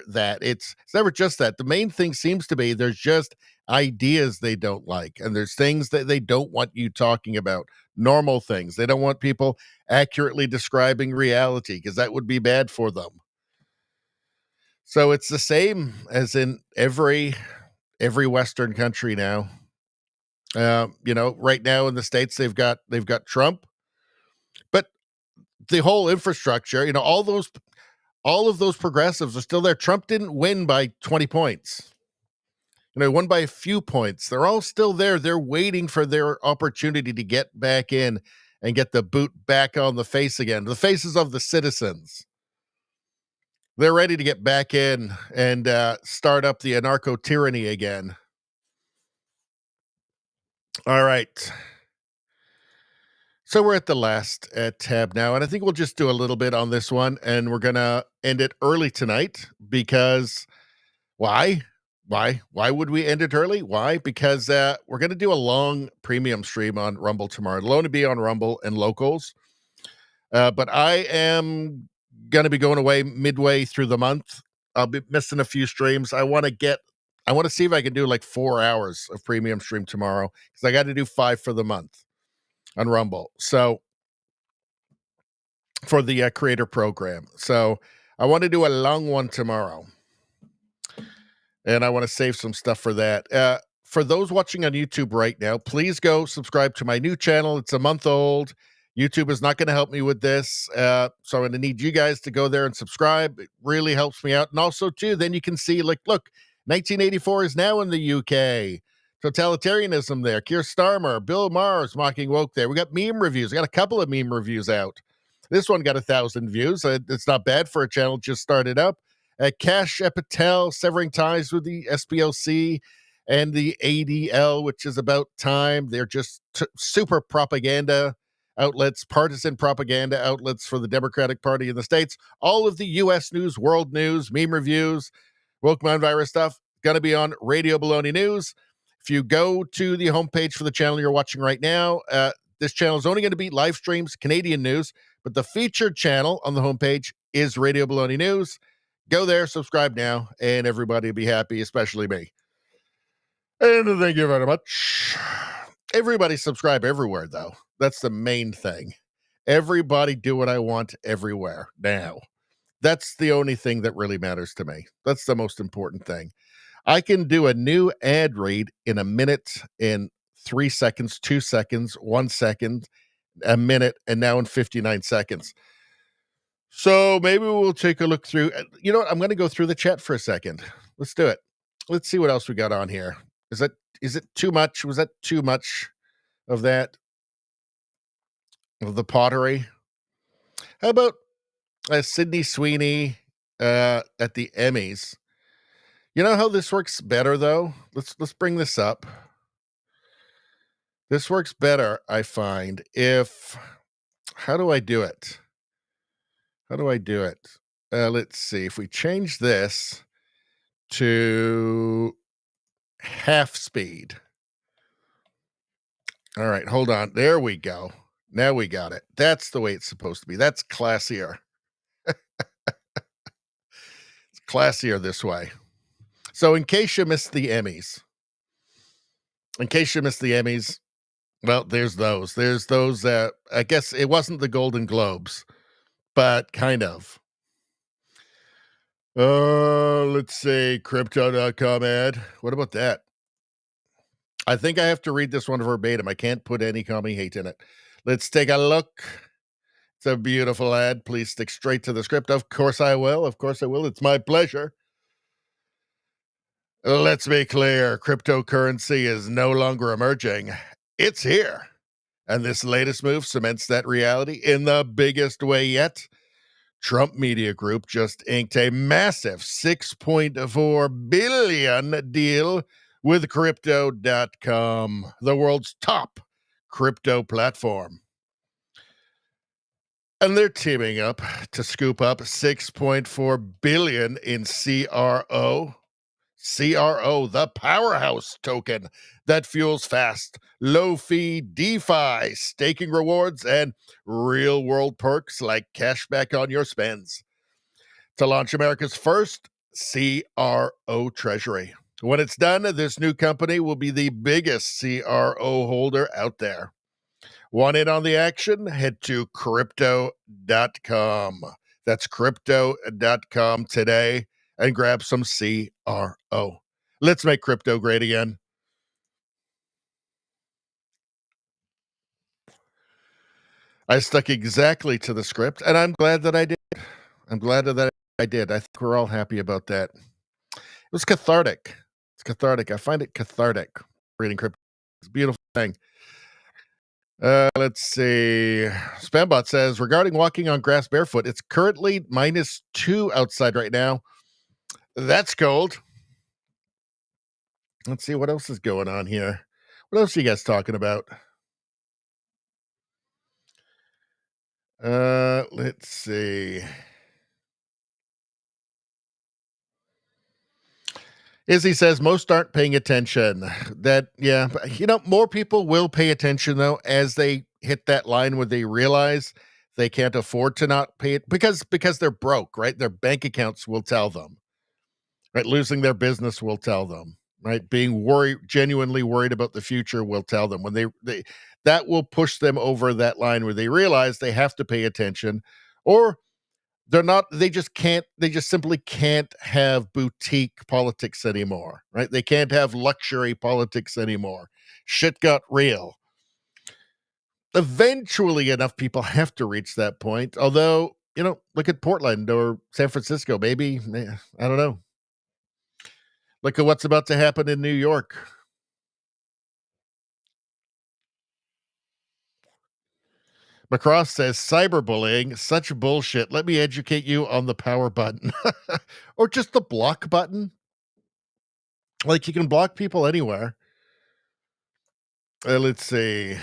that. It's never just that. The main thing seems to be there's just ideas they don't like. And there's things that they don't want you talking about. Normal things. They don't want people accurately describing reality because that would be bad for them. So it's the same as in every Western country now. Right now in the States, they've got Trump, but the whole infrastructure, all of those progressives are still there. Trump didn't win by 20 points. He won by a few points. They're all still there. They're waiting for their opportunity to get back in and get the boot back on the face again. The faces of the citizens. They're ready to get back in and start up the anarcho-tyranny again. All right. So we're at the last tab now, and I think we'll just do a little bit on this one, and we're going to end it early tonight because why? Why would we end it early? Why? Because we're going to do a long premium stream on Rumble tomorrow. It'll only be on Rumble and Locals, but I am going to be going away midway through the month. I'll be missing a few streams. I want to see if I can do like 4 hours of premium stream tomorrow because I got to do 5 for the month on Rumble. So for the creator program. So I want to do a long one tomorrow. And I want to save some stuff for that. For those watching on YouTube right now, please go subscribe to my new channel. It's a month old. YouTube is not going to help me with this. So I'm going to need you guys to go there and subscribe. It really helps me out. And also, too, then you can see, look, 1984 is now in the UK. Totalitarianism there. Keir Starmer, Bill Maher's mocking woke there. We got meme reviews. I got a couple of meme reviews out. This one got 1,000 views. It's not bad for a channel just started up. Kash Patel severing ties with the SPLC and the ADL, which is about time. They're just super propaganda outlets, partisan propaganda outlets for the Democratic Party in the States. All of the U.S. news, world news, meme reviews, woke mind virus stuff, going to be on Radio Baloney News. If you go to the homepage for the channel you're watching right now, this channel is only going to be live streams, Canadian news, but the featured channel on the homepage is Radio Baloney News. Go there, subscribe now, and everybody will be happy, especially me. And thank you very much. Everybody subscribe everywhere, though. That's the main thing. Everybody do what I want everywhere now. That's the only thing that really matters to me. That's the most important thing. I can do a new ad read in a minute, in 3 seconds, 2 seconds, 1 second, a minute, and now in 59 seconds. So maybe we'll take a look through. You know what? I'm going to go through the chat for a second. Let's do it. Let's see what else we got on here. Is it too much? Was that too much of that? Of the pottery? How about Sydney Sweeney at the Emmys? You know how this works better, though? Let's bring this up. This works better, I find, if... How do I do it? How do I do it? let's see. If we change this to half speed. All right, hold on. There we go. Now we got it. That's the way it's supposed to be. That's classier. It's classier this way. So in case you missed the Emmys, well, there's those. There's those, I guess it wasn't the Golden Globes, but kind of. Let's see, crypto.com ad. What about that? I think I have to read this one verbatim. I can't put any commie hate in it. Let's take a look. It's a beautiful ad. Please stick straight to the script. Of course I will. Of course I will. It's my pleasure. Let's be clear. Cryptocurrency is no longer emerging. It's here. And this latest move cements that reality in the biggest way yet. Trump Media Group just inked a massive $6.4 billion deal with Crypto.com, the world's top crypto platform. And they're teaming up to scoop up $6.4 billion in CRO. CRO, the powerhouse token that fuels fast, low-fee DeFi, staking rewards, and real-world perks like cashback on your spends. To launch America's first CRO treasury. When it's done, this new company will be the biggest CRO holder out there. Want in on the action? Head to crypto.com. That's crypto.com today and grab some CRO. Let's make crypto great again. I stuck exactly to the script, and I'm glad that I did. I'm glad that I did. I think we're all happy about that. It was cathartic. It's cathartic. I find it cathartic reading crypto. It's a beautiful thing. Let's see. Spambot says, regarding walking on grass barefoot, it's currently -2 outside right now. That's cold. Let's see what else is going on here. What else are you guys talking about? Let's see. Izzy says most aren't paying attention. Yeah, more people will pay attention though as they hit that line where they realize they can't afford to not pay it because they're broke, right? Their bank accounts will tell them, right? Losing their business will tell them, right? Being genuinely worried about the future will tell them when they that will push them over that line where they realize they have to pay attention, or they just simply can't have boutique politics anymore, right? They can't have luxury politics anymore. Shit got real. Eventually enough people have to reach that point. Although, look at Portland or San Francisco, maybe, I don't know. Look at what's about to happen in New York. Macross says, cyberbullying, such bullshit. Let me educate you on the power button. Or just the block button. Like, you can block people anywhere. Let's see.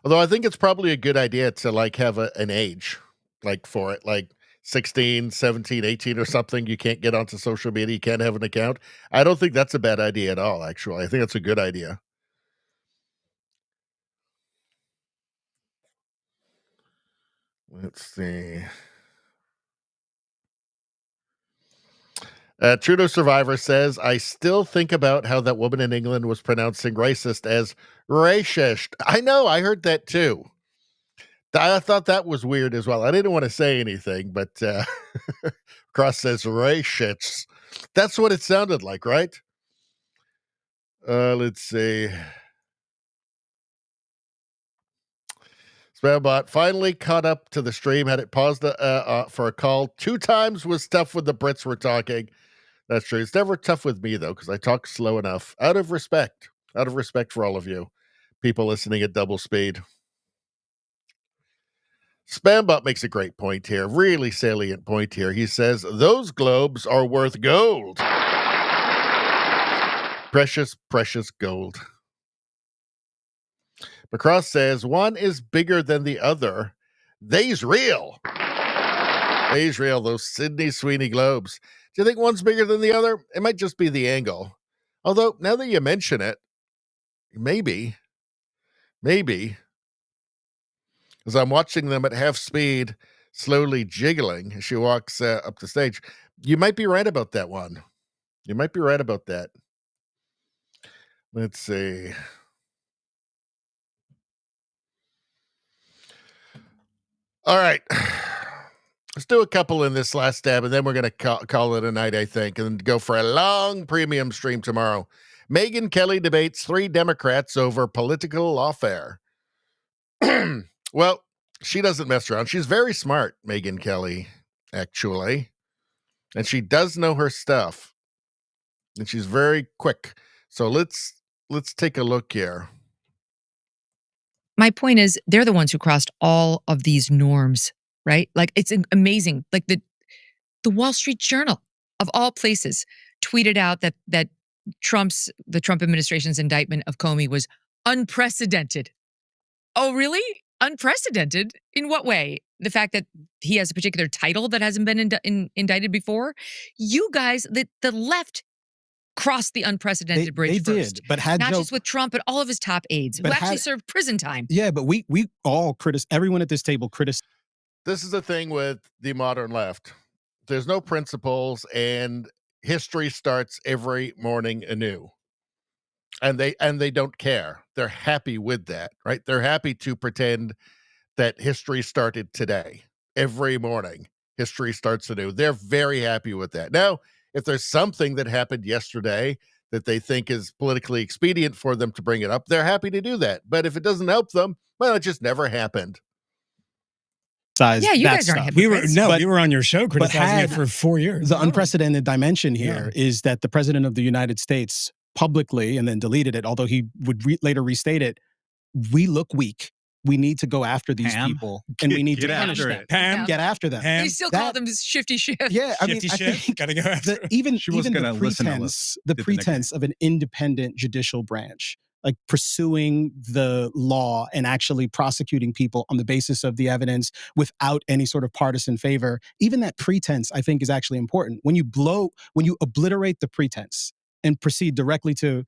Although I think it's probably a good idea to, have an age, for it. Like 16, 17, 18 or something. You can't get onto social media. You can't have an account. I don't think that's a bad idea at all, actually. I think that's a good idea. Let's see. Trudeau Survivor says, I still think about how that woman in England was pronouncing racist as racist. I know, I heard that too. I thought that was weird as well. I didn't want to say anything, but Cross says racist. That's what it sounded like, right? Let's see. Spambot finally caught up to the stream, had it paused for a call. 2 times was tough when the Brits were talking. That's true. It's never tough with me, though, because I talk slow enough. Out of respect for all of you people listening at double speed. Spambot makes a great point here, really salient point here. He says, those globes are worth gold. Precious, precious gold. Macross says, one is bigger than the other. They's real. They's real, those Sydney Sweeney Globes. Do you think one's bigger than the other? It might just be the angle. Although, now that you mention it, maybe, as I'm watching them at half speed, slowly jiggling as she walks up the stage, you might be right about that one. You might be right about that. Let's see. All right. Let's do a couple in this last stab, and then we're going to call it a night, I think, and go for a long premium stream tomorrow. Megyn Kelly debates 3 Democrats over political lawfare. Well, she doesn't mess around. She's very smart, Megyn Kelly, actually. And she does know her stuff. And she's very quick. So let's take a look here. My point is, they're the ones who crossed all of these norms, right? Like, it's amazing. Like the Wall Street Journal, of all places, tweeted out that the Trump administration's indictment of Comey was unprecedented. Oh, really? Unprecedented? In what way? The fact that he has a particular title that hasn't been indicted before? You guys, the left crossed the unprecedented bridge they first. did, but had not Joe, just with Trump, but all of his top aides who actually served prison time. Yeah, but we all everyone at this table criticized. This is the thing with the modern left. There's no principles, and history starts every morning anew. And they don't care. They're happy with that, right? They're happy to pretend that history started today. Every morning, history starts anew. They're very happy with that. Now, if there's something that happened yesterday that they think is politically expedient for them to bring it up, they're happy to do that. But if it doesn't help them, well, it just never happened. Yeah, you guys aren't hypocrites. We were on your show criticizing it for 4 years. The unprecedented dimension here is that the president of the United States publicly, and then deleted it, although he would later restate it, we look weak. We need to go after these people, and we need to punish them. Get after them. They still call them shifty shift. Yeah, I think gotta go after. Even the pretense of an independent judicial branch, like pursuing the law and actually prosecuting people on the basis of the evidence without any sort of partisan favor, even that pretense, I think, is actually important. When you obliterate the pretense and proceed directly to,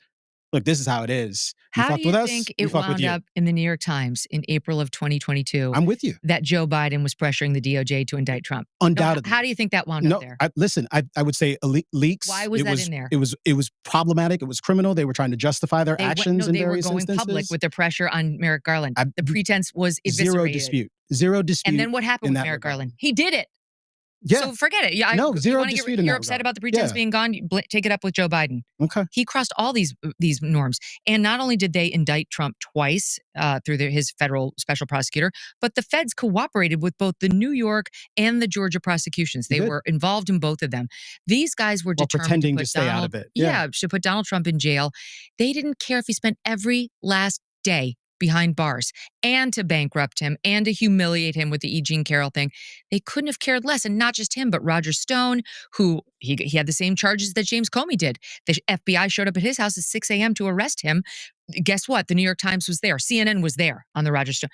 look, this is how it is. How do you think it wound up in the New York Times in April of 2022? I'm with you. That Joe Biden was pressuring the DOJ to indict Trump. Undoubtedly. How do you think that wound up there? Listen, I would say leaks. Why was that in there? It was problematic. It was criminal. They were trying to justify their actions in various instances. They were going public with their pressure on Merrick Garland. The pretense was eviscerated. Zero dispute. And then what happened with Merrick Garland? He did it. Yeah. So forget it. Zero dispute. You're upset about the pretense being gone. Take it up with Joe Biden. Okay. He crossed all these norms, and not only did they indict Trump twice through his federal special prosecutor, but the feds cooperated with both the New York and the Georgia prosecutions. They were involved in both of them. These guys were determined pretending to put to stay out of it. To put Donald Trump in jail. They didn't care if he spent every last day behind bars, and to bankrupt him, and to humiliate him with the E. Jean Carroll thing. They couldn't have cared less. And not just him, but Roger Stone, who he had the same charges that James Comey did. The FBI showed up at his house at 6 a.m. to arrest him. Guess what? The New York Times was there. CNN was there on the Roger Stone.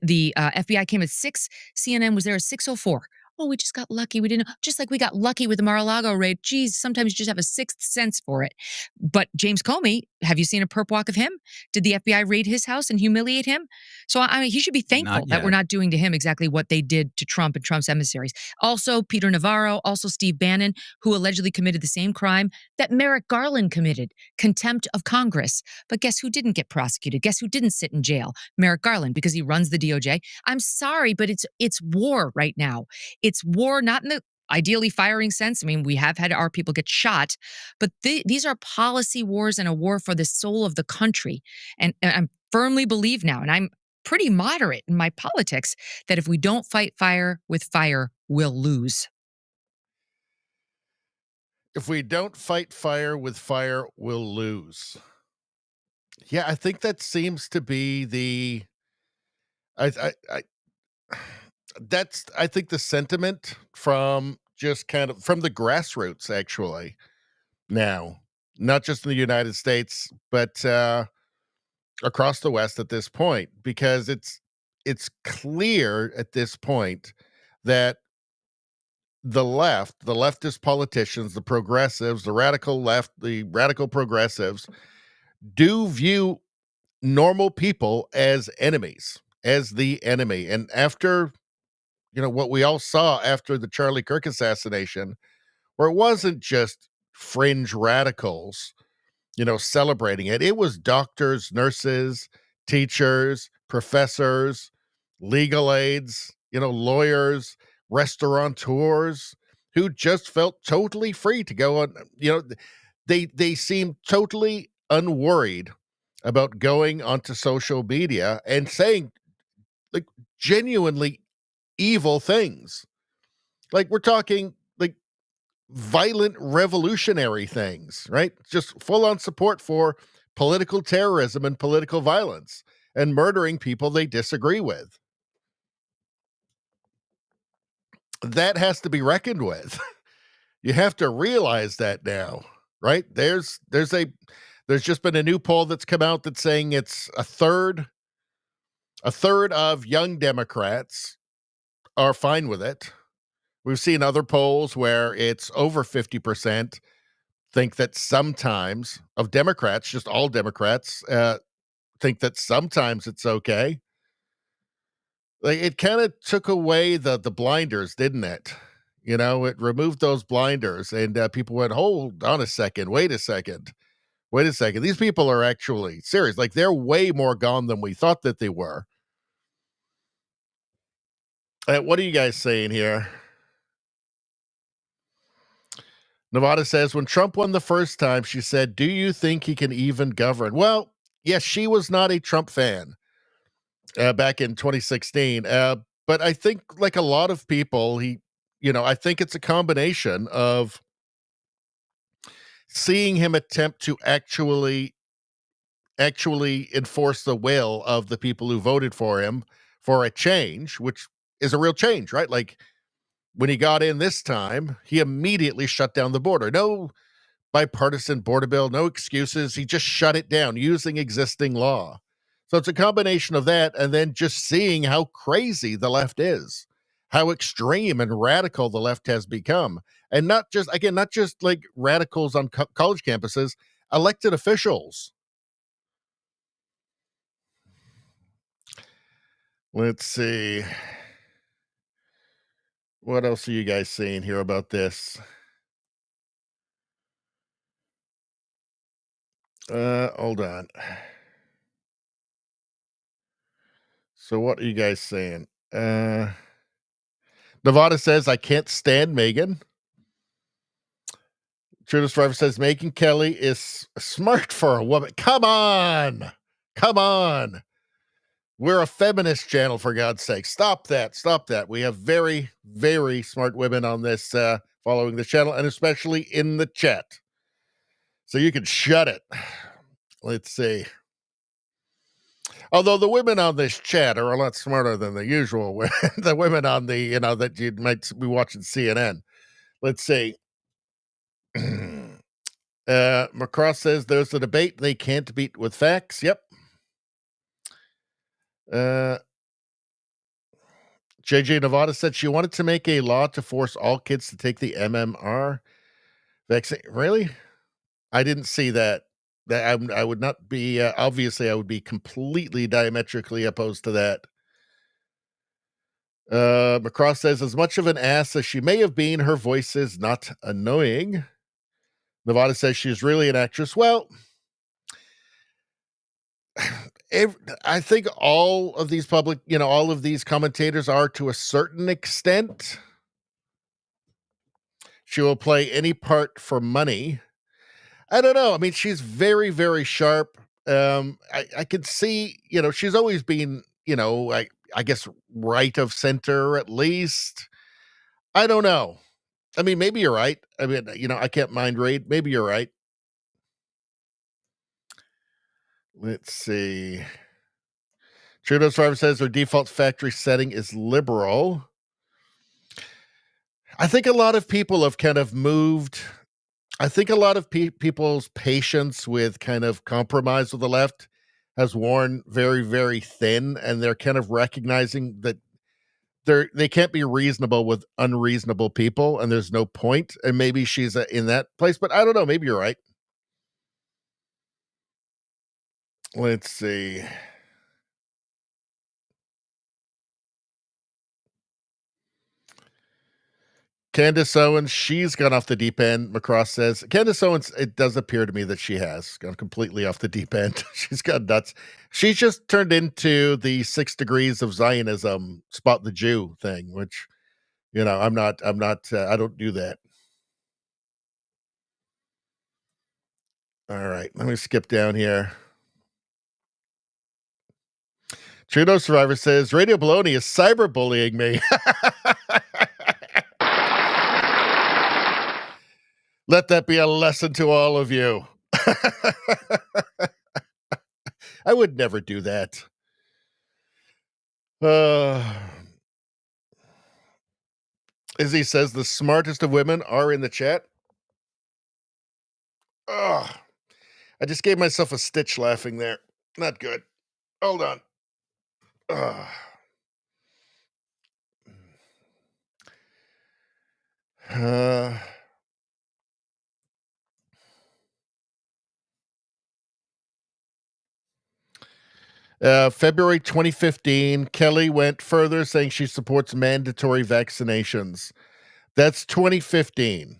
The FBI came at 6. CNN was there at 6:04. Oh, we just got lucky. We didn't, just like we got lucky with the Mar-a-Lago raid. Geez, sometimes you just have a sixth sense for it. But James Comey, have you seen a perp walk of him? Did the FBI raid his house and humiliate him? So I mean, he should be thankful that we're not doing to him exactly what they did to Trump and Trump's emissaries. Also, Peter Navarro, also Steve Bannon, who allegedly committed the same crime that Merrick Garland committed, contempt of Congress. But guess who didn't get prosecuted? Guess who didn't sit in jail? Merrick Garland, because he runs the DOJ. I'm sorry, but it's war right now. It's war, not in the ideally firing sense. I mean, we have had our people get shot, but these are policy wars and a war for the soul of the country. And I firmly believe now, and I'm pretty moderate in my politics, that if we don't fight fire with fire, we'll lose. If we don't fight fire with fire, we'll lose. Yeah, I think that seems to be the... I think the sentiment from just kind of from the grassroots, actually, now, not just in the United States, but across the West at this point, because it's clear at this point that the leftist politicians, the progressives, the radical left, the radical progressives do view normal people as enemies, as the enemy. And after, what we all saw after the Charlie Kirk assassination, where it wasn't just fringe radicals, celebrating it. It was doctors, nurses, teachers, professors, legal aides, lawyers, restaurateurs who just felt totally free to go on. They seemed totally unworried about going onto social media and saying like genuinely evil things. Like we're talking like violent revolutionary things, right? Just full on support for political terrorism and political violence and murdering people they disagree with. That has to be reckoned with. You have to realize that now, right? There's just been a new poll that's come out that's saying it's a third of young Democrats are fine with it. We've seen other polls where it's over 50% think that sometimes of Democrats, just all Democrats, think that sometimes it's okay. Like it kind of took away the blinders, didn't it? It removed those blinders, and people went, "Hold on a second, wait a second. These people are actually serious. Like they're way more gone than we thought that they were." What are you guys saying here? Nevada says, when Trump won the first time, she said, "Do you think he can even govern?" Well, yes, she was not a Trump fan back in 2016. But I think like a lot of people, I think it's a combination of seeing him attempt to actually enforce the will of the people who voted for him for a change, which is a real change, right? Like when he got in this time, he immediately shut down the border. No bipartisan border bill, no excuses. He just shut it down using existing law. So it's a combination of that and then just seeing how crazy the left is, how extreme and radical the left has become. And not just like radicals on college campuses, elected officials. Let's see. What else are you guys saying here about this? Hold on. So what are you guys saying? Nevada says, I can't stand Megan. Trudeau's Driver says, Megyn Kelly is smart for a woman. Come on. We're a feminist channel, for God's sake. Stop that. We have very, very smart women on this, following the channel, and especially in the chat. So you can shut it. Let's see. Although the women on this chat are a lot smarter than the usual women, the women on the, that you might be watching CNN. Let's see. McCross says there's a debate they can't beat with facts. Yep. JJ Nevada said she wanted to make a law to force all kids to take the MMR vaccine. Really? I didn't see that. I would not be, obviously I would be completely diametrically opposed to that. McCross says, as much of an ass as she may have been, her voice is not annoying. Nevada says she's really an actress. Well, I think all of these all of these commentators are to a certain extent. She will play any part for money. I don't know. I mean, she's very, very sharp. I could see, she's always been, I guess right of center at least. I don't know. I mean, maybe you're right. I mean, I can't mind read. Maybe you're right. Let's see. Trudeau's Driver says their default factory setting is liberal. I think a lot of people have kind of moved. I think a lot of people's patience with kind of compromise with the left has worn very, very thin, and they're kind of recognizing that they can't be reasonable with unreasonable people, and there's no point. And maybe she's in that place, but I don't know. Maybe you're right. Let's see. Candace Owens, she's gone off the deep end. Macross says, Candace Owens, it does appear to me that she has gone completely off the deep end. She's gone nuts. She's just turned into the 6 degrees of Zionism, spot the Jew thing, which, I'm not, I don't do that. All right, let me skip down here. Trudeau Survivor says, Radio Baloney is cyberbullying me. Let that be a lesson to all of you. I would never do that. Izzy says the smartest of women are in the chat. I just gave myself a stitch laughing there. Not good. Hold on. February 2015, Kelly went further, saying she supports mandatory vaccinations. That's 2015.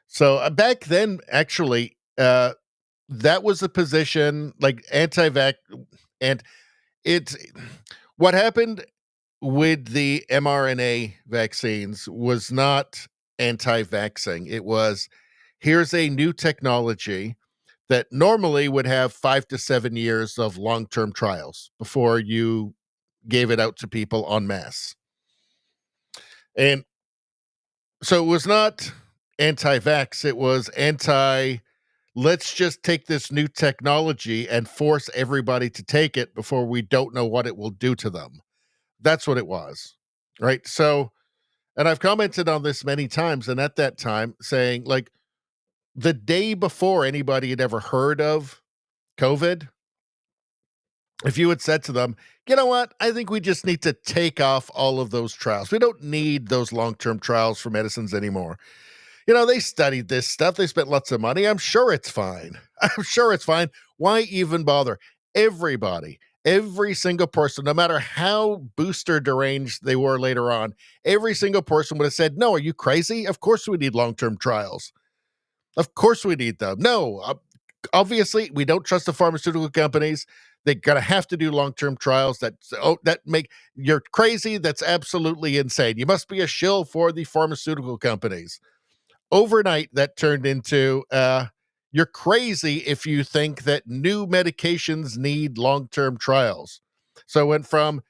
So back then, actually, that was a position like anti-vax, and what happened with the mRNA vaccines was not anti-vaxxing. It was, here's a new technology that normally would have 5 to 7 years of long-term trials before you gave it out to people en masse. And so it was not anti-vax, it was let's just take this new technology and force everybody to take it before we don't know what it will do to them. That's what it was, right? So, and I've commented on this many times, and at that time saying, like, the day before anybody had ever heard of COVID, if you had said to them, you know what, I think we just need to take off all of those trials. We don't need those long-term trials for medicines anymore. They studied this stuff. They spent lots of money. I'm sure it's fine. I'm sure it's fine. Why even bother? Everybody, every single person, no matter how booster deranged they were later on, every single person would have said, no, are you crazy? Of course we need long-term trials. Of course we need them. No, obviously we don't trust the pharmaceutical companies. They're going to have to do long-term trials. You're crazy. That's absolutely insane. You must be a shill for the pharmaceutical companies. Overnight, that turned into you're crazy if you think that new medications need long-term trials. So it went from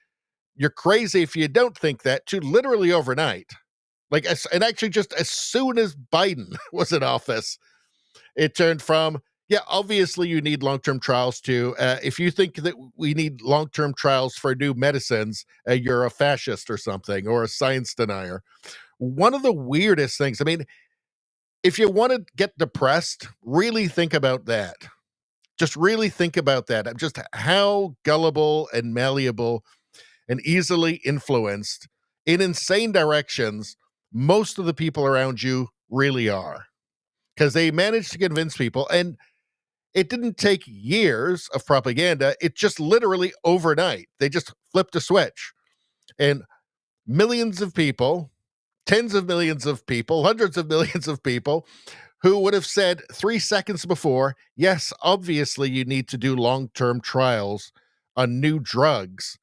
you're crazy if you don't think that to literally overnight. And actually just as soon as Biden was in office, it turned from, yeah, obviously you need long-term trials to, if you think that we need long-term trials for new medicines, you're a fascist or something, or a science denier. One of the weirdest things, if you want to get depressed, really think about that. Just really think about that. Just how gullible and malleable and easily influenced in insane directions most of the people around you really are. Because they managed to convince people, and it didn't take years of propaganda. It just literally overnight, they just flipped a switch. And millions of people, tens of millions of people, hundreds of millions of people who would have said 3 seconds before, yes, obviously you need to do long-term trials on new drugs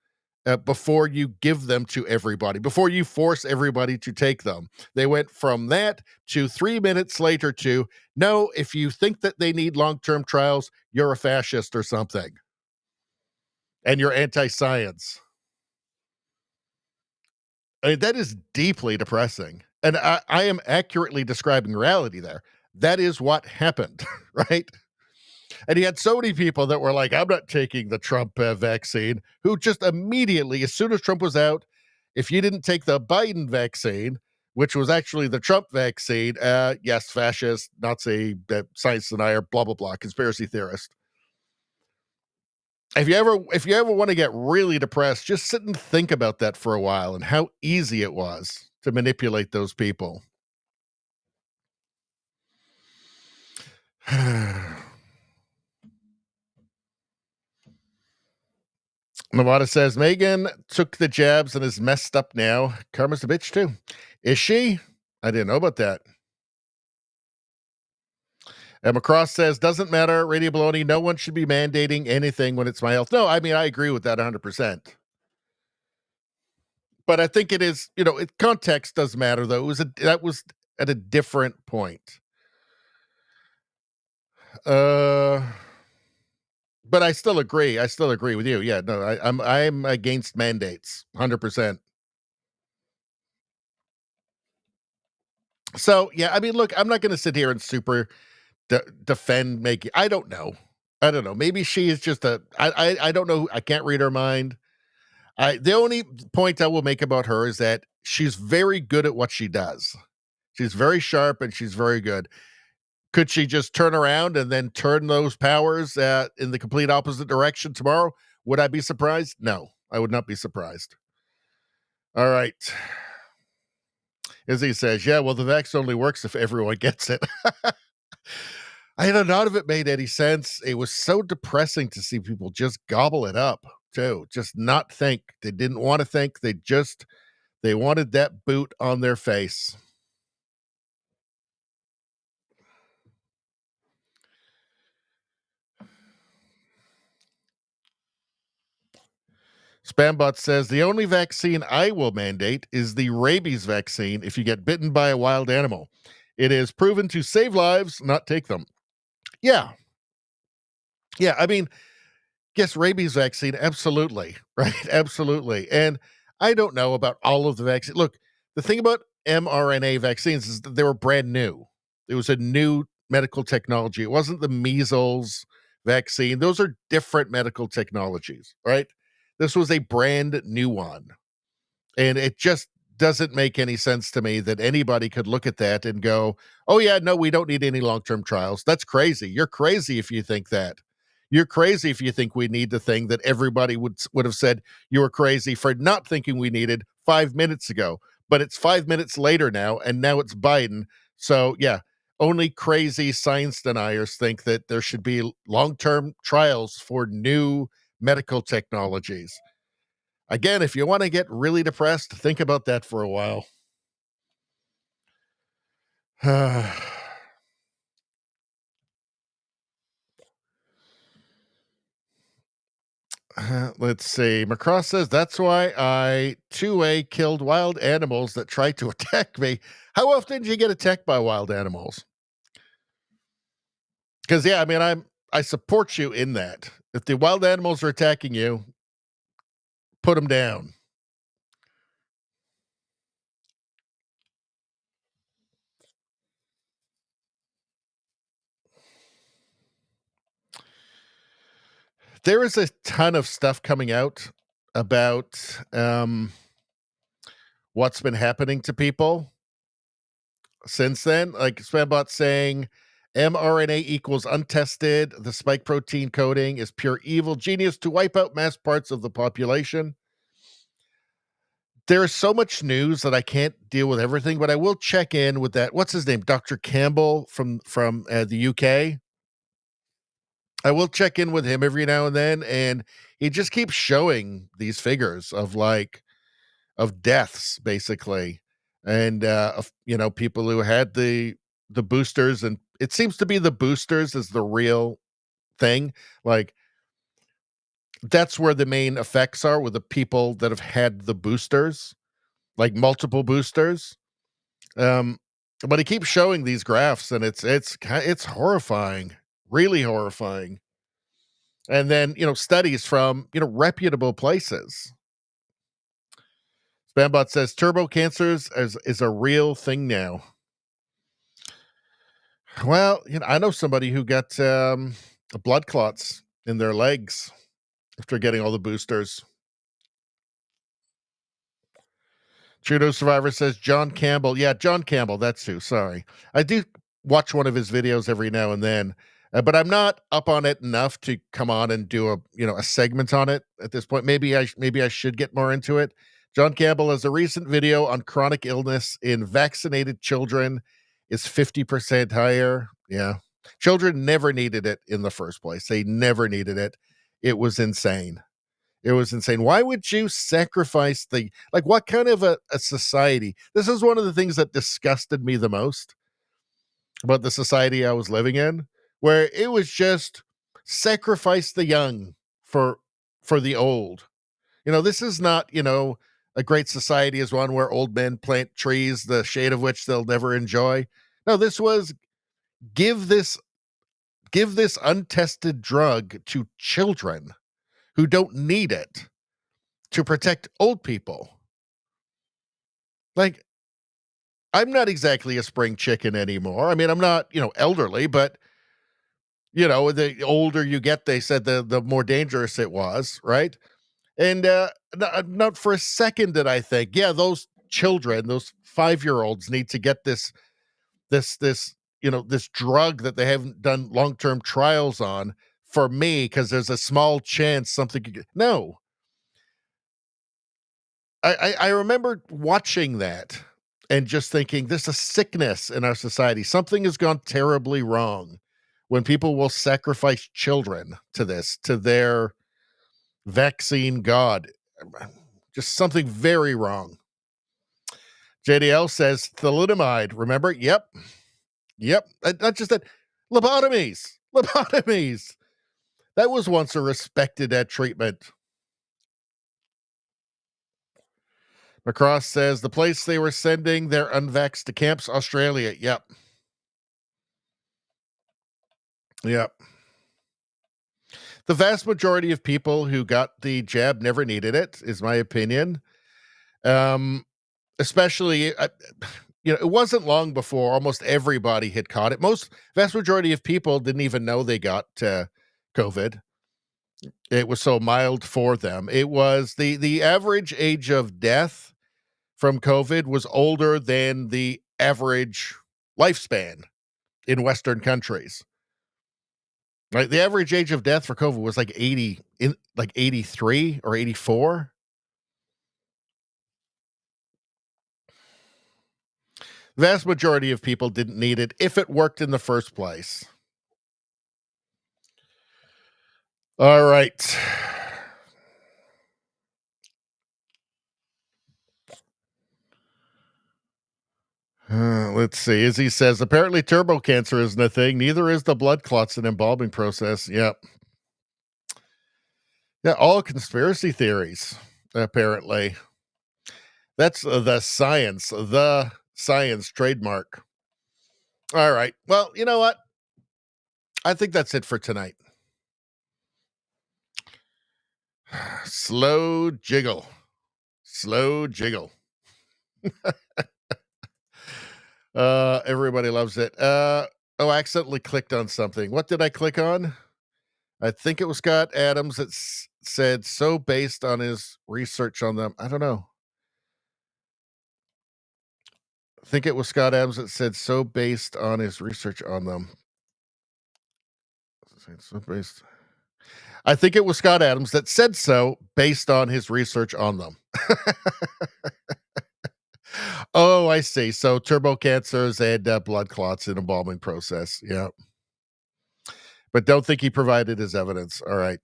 before you give them to everybody, before you force everybody to take them. They went from that to 3 minutes later to, no, if you think that they need long-term trials, you're a fascist or something. And you're anti-science. That is deeply depressing. And I am accurately describing reality there. That is what happened, right? And he had so many people that were like, I'm not taking the Trump vaccine, who just immediately, as soon as Trump was out, if you didn't take the Biden vaccine, which was actually the Trump vaccine, yes, fascist, Nazi, science denier, blah, blah, blah, conspiracy theorist. If you ever want to get really depressed, just sit and think about that for a while and how easy it was to manipulate those people. Nevada says Megan took the jabs and is messed up now. Karma's a bitch too. Is she? I didn't know about that. And McCross says, doesn't matter, Radio Baloney, no one should be mandating anything when it's my health. No, I mean, I agree with that 100%. But I think it is, context does matter, though. That was at a different point. But I still agree. I still agree with you. Yeah, no, I'm against mandates, 100%. So, yeah, I mean, look, I'm not going to sit here and super defend Maggie. I don't know. Maybe she is just I don't know. I can't read her mind. The only point I will make about her is that she's very good at what she does. She's very sharp and she's very good. Could she just turn around and then turn those powers in the complete opposite direction tomorrow? Would I be surprised? No, I would not be surprised. All right. As he says, yeah, well, the vax only works if everyone gets it. I know none of it made any sense. It was so depressing to see people just gobble it up, too. Just not think. They didn't want to think. They wanted that boot on their face. Spambot says, the only vaccine I will mandate is the rabies vaccine if you get bitten by a wild animal. It is proven to save lives, not take them. Yeah. Yeah, I mean, yes, rabies vaccine, absolutely, right? Absolutely. And I don't know about all of the vaccines. Look, the thing about mRNA vaccines is that they were brand new. It was a new medical technology. It wasn't the measles vaccine. Those are different medical technologies, right? This was a brand new one. And it just doesn't make any sense to me that anybody could look at that and go, oh, yeah, no, we don't need any long-term trials. That's crazy. You're crazy if you think that. You're crazy if you think we need the thing that everybody would have said you were crazy for not thinking we needed 5 minutes ago. But it's 5 minutes later now, and now it's Biden. So, yeah, only crazy science deniers think that there should be long-term trials for new medical technologies. Again, if you want to get really depressed, think about that for a while. Let's see. Macross says, that's why I 2A killed wild animals that tried to attack me. How often do you get attacked by wild animals? Because, yeah, I mean, I support you in that. If the wild animals are attacking you, put them down. There is a ton of stuff coming out about what's been happening to people since then. Like Spambot saying mRNA equals untested. The spike protein coding is pure evil genius to wipe out mass parts of the population. There is so much news that I can't deal with everything, but I will check in with that. What's his name? Dr. Campbell from the UK. I will check in with him every now and then, and he just keeps showing these figures of deaths, basically, and of people who had the boosters, and it seems to be the boosters is the real thing. Like that's where the main effects are, with the people that have had the boosters, like multiple boosters. But he keeps showing these graphs, and it's horrifying. Really horrifying. And then, studies from, reputable places. Spambot says turbo cancers is a real thing now. Well, I know somebody who got blood clots in their legs after getting all the boosters. Trudeau Survivor says John Campbell. Yeah, John Campbell. That's who. Sorry. I do watch one of his videos every now and then. But I'm not up on it enough to come on and do a segment on it at this point. Maybe I should get more into it. John Campbell has a recent video on chronic illness in vaccinated children is 50% higher. Yeah. Children never needed it in the first place. They never needed it. It was insane. It was insane. Why would you sacrifice what kind of a society? This is one of the things that disgusted me the most about the society I was living in, where it was just sacrifice the young for the old. This is not, a great society is one where old men plant trees, the shade of which they'll never enjoy. No, this was give this untested drug to children who don't need it to protect old people. Like, I'm not exactly a spring chicken anymore. I mean, I'm not, elderly, but the older you get, they said the more dangerous it was, right? And not for a second did I think, yeah, those children, those 5-year-olds need to get this drug that they haven't done long-term trials on for me because there's a small chance something could get. No. I remember watching that and just thinking, there's a sickness in our society. Something has gone terribly wrong when people will sacrifice children to this, to their vaccine god. Just something very wrong. JDL says thalidomide. Remember? Yep. Not just that. Lobotomies. That was once a respected treatment. McCross says the place they were sending their unvaxxed to camps, Australia. Yep. The vast majority of people who got the jab never needed it, is my opinion. Especially, it wasn't long before almost everybody had caught it. Vast majority of people didn't even know they got COVID. It was so mild for them. It was the average age of death from COVID was older than the average lifespan in Western countries. Right, the average age of death for COVID was like 83 or 84. The vast majority of people didn't need it if it worked in the first place. All right. Let's see. Izzy says, apparently turbo cancer isn't a thing. Neither is the blood clots and embalming process. Yep. Yeah, all conspiracy theories, apparently. That's the science trademark. All right. Well, you know what? I think that's it for tonight. Slow jiggle. Everybody loves it. I accidentally clicked on something. What did I click on? I think it was Scott Adams that said so based on his research on them. I don't know. I think it was Scott Adams that said so based on his research on them. So based. I think it was Scott Adams that said so based on his research on them. Oh, I see. So turbo cancers and blood clots in embalming process. Yeah. But don't think he provided his evidence. All right.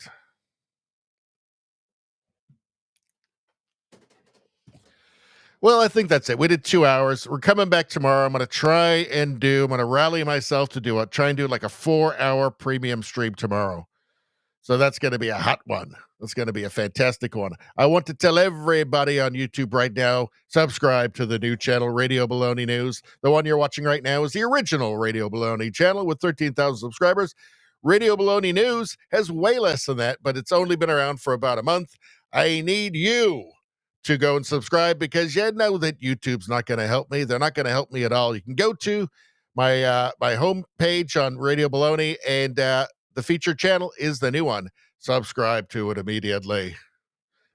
Well, I think that's it. We did 2 hours. We're coming back tomorrow. I'm going to rally myself to try and do like a 4-hour premium stream tomorrow. So that's going to be a hot one. That's going to be a fantastic one. I want to tell everybody on YouTube right now, subscribe to the new channel, Radio Baloney News. The one you're watching right now is the original Radio Baloney channel with 13,000 subscribers. Radio Baloney News has way less than that, but it's only been around for about a month. I need you to go and subscribe because you know that YouTube's not going to help me. They're not going to help me at all. You can go to my my homepage on Radio Baloney, and the featured channel is the new one. Subscribe to it immediately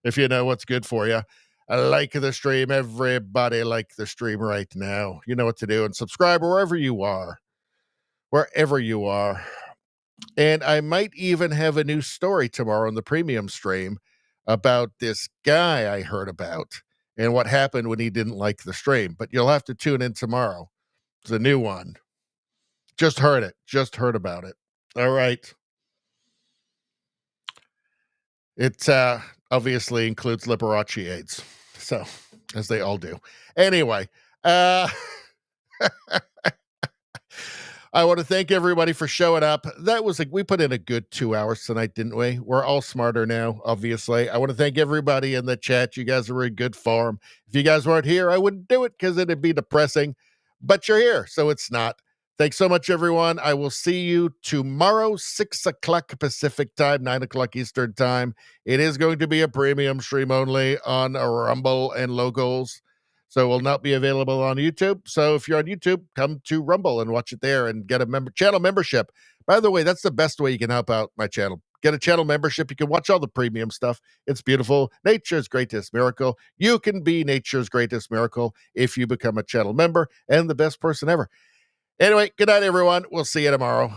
if you know what's good for you. Like the stream. Everybody like the stream right now. You know what to do. And subscribe wherever you are. And I might even have a new story tomorrow on the premium stream about this guy I heard about and what happened when he didn't like the stream. But you'll have to tune in tomorrow. It's a new one. Just heard it. Just heard about it. All right. It obviously includes Liberace AIDS. So, as they all do. Anyway, I want to thank everybody for showing up. That was we put in a good 2 hours tonight, didn't we? We're all smarter now, obviously. I want to thank everybody in the chat. You guys are in good form. If you guys weren't here, I wouldn't do it because it'd be depressing. But you're here, so it's not. Thanks so much, everyone. I will see you tomorrow, 6 o'clock Pacific time, 9 o'clock Eastern time. It is going to be a premium stream only on Rumble and Locals. So it will not be available on YouTube. So if you're on YouTube, come to Rumble and watch it there and get a channel membership. By the way, that's the best way you can help out my channel. Get a channel membership. You can watch all the premium stuff. It's beautiful. Nature's greatest miracle. You can be nature's greatest miracle if you become a channel member and the best person ever. Anyway, good night, everyone. We'll see you tomorrow.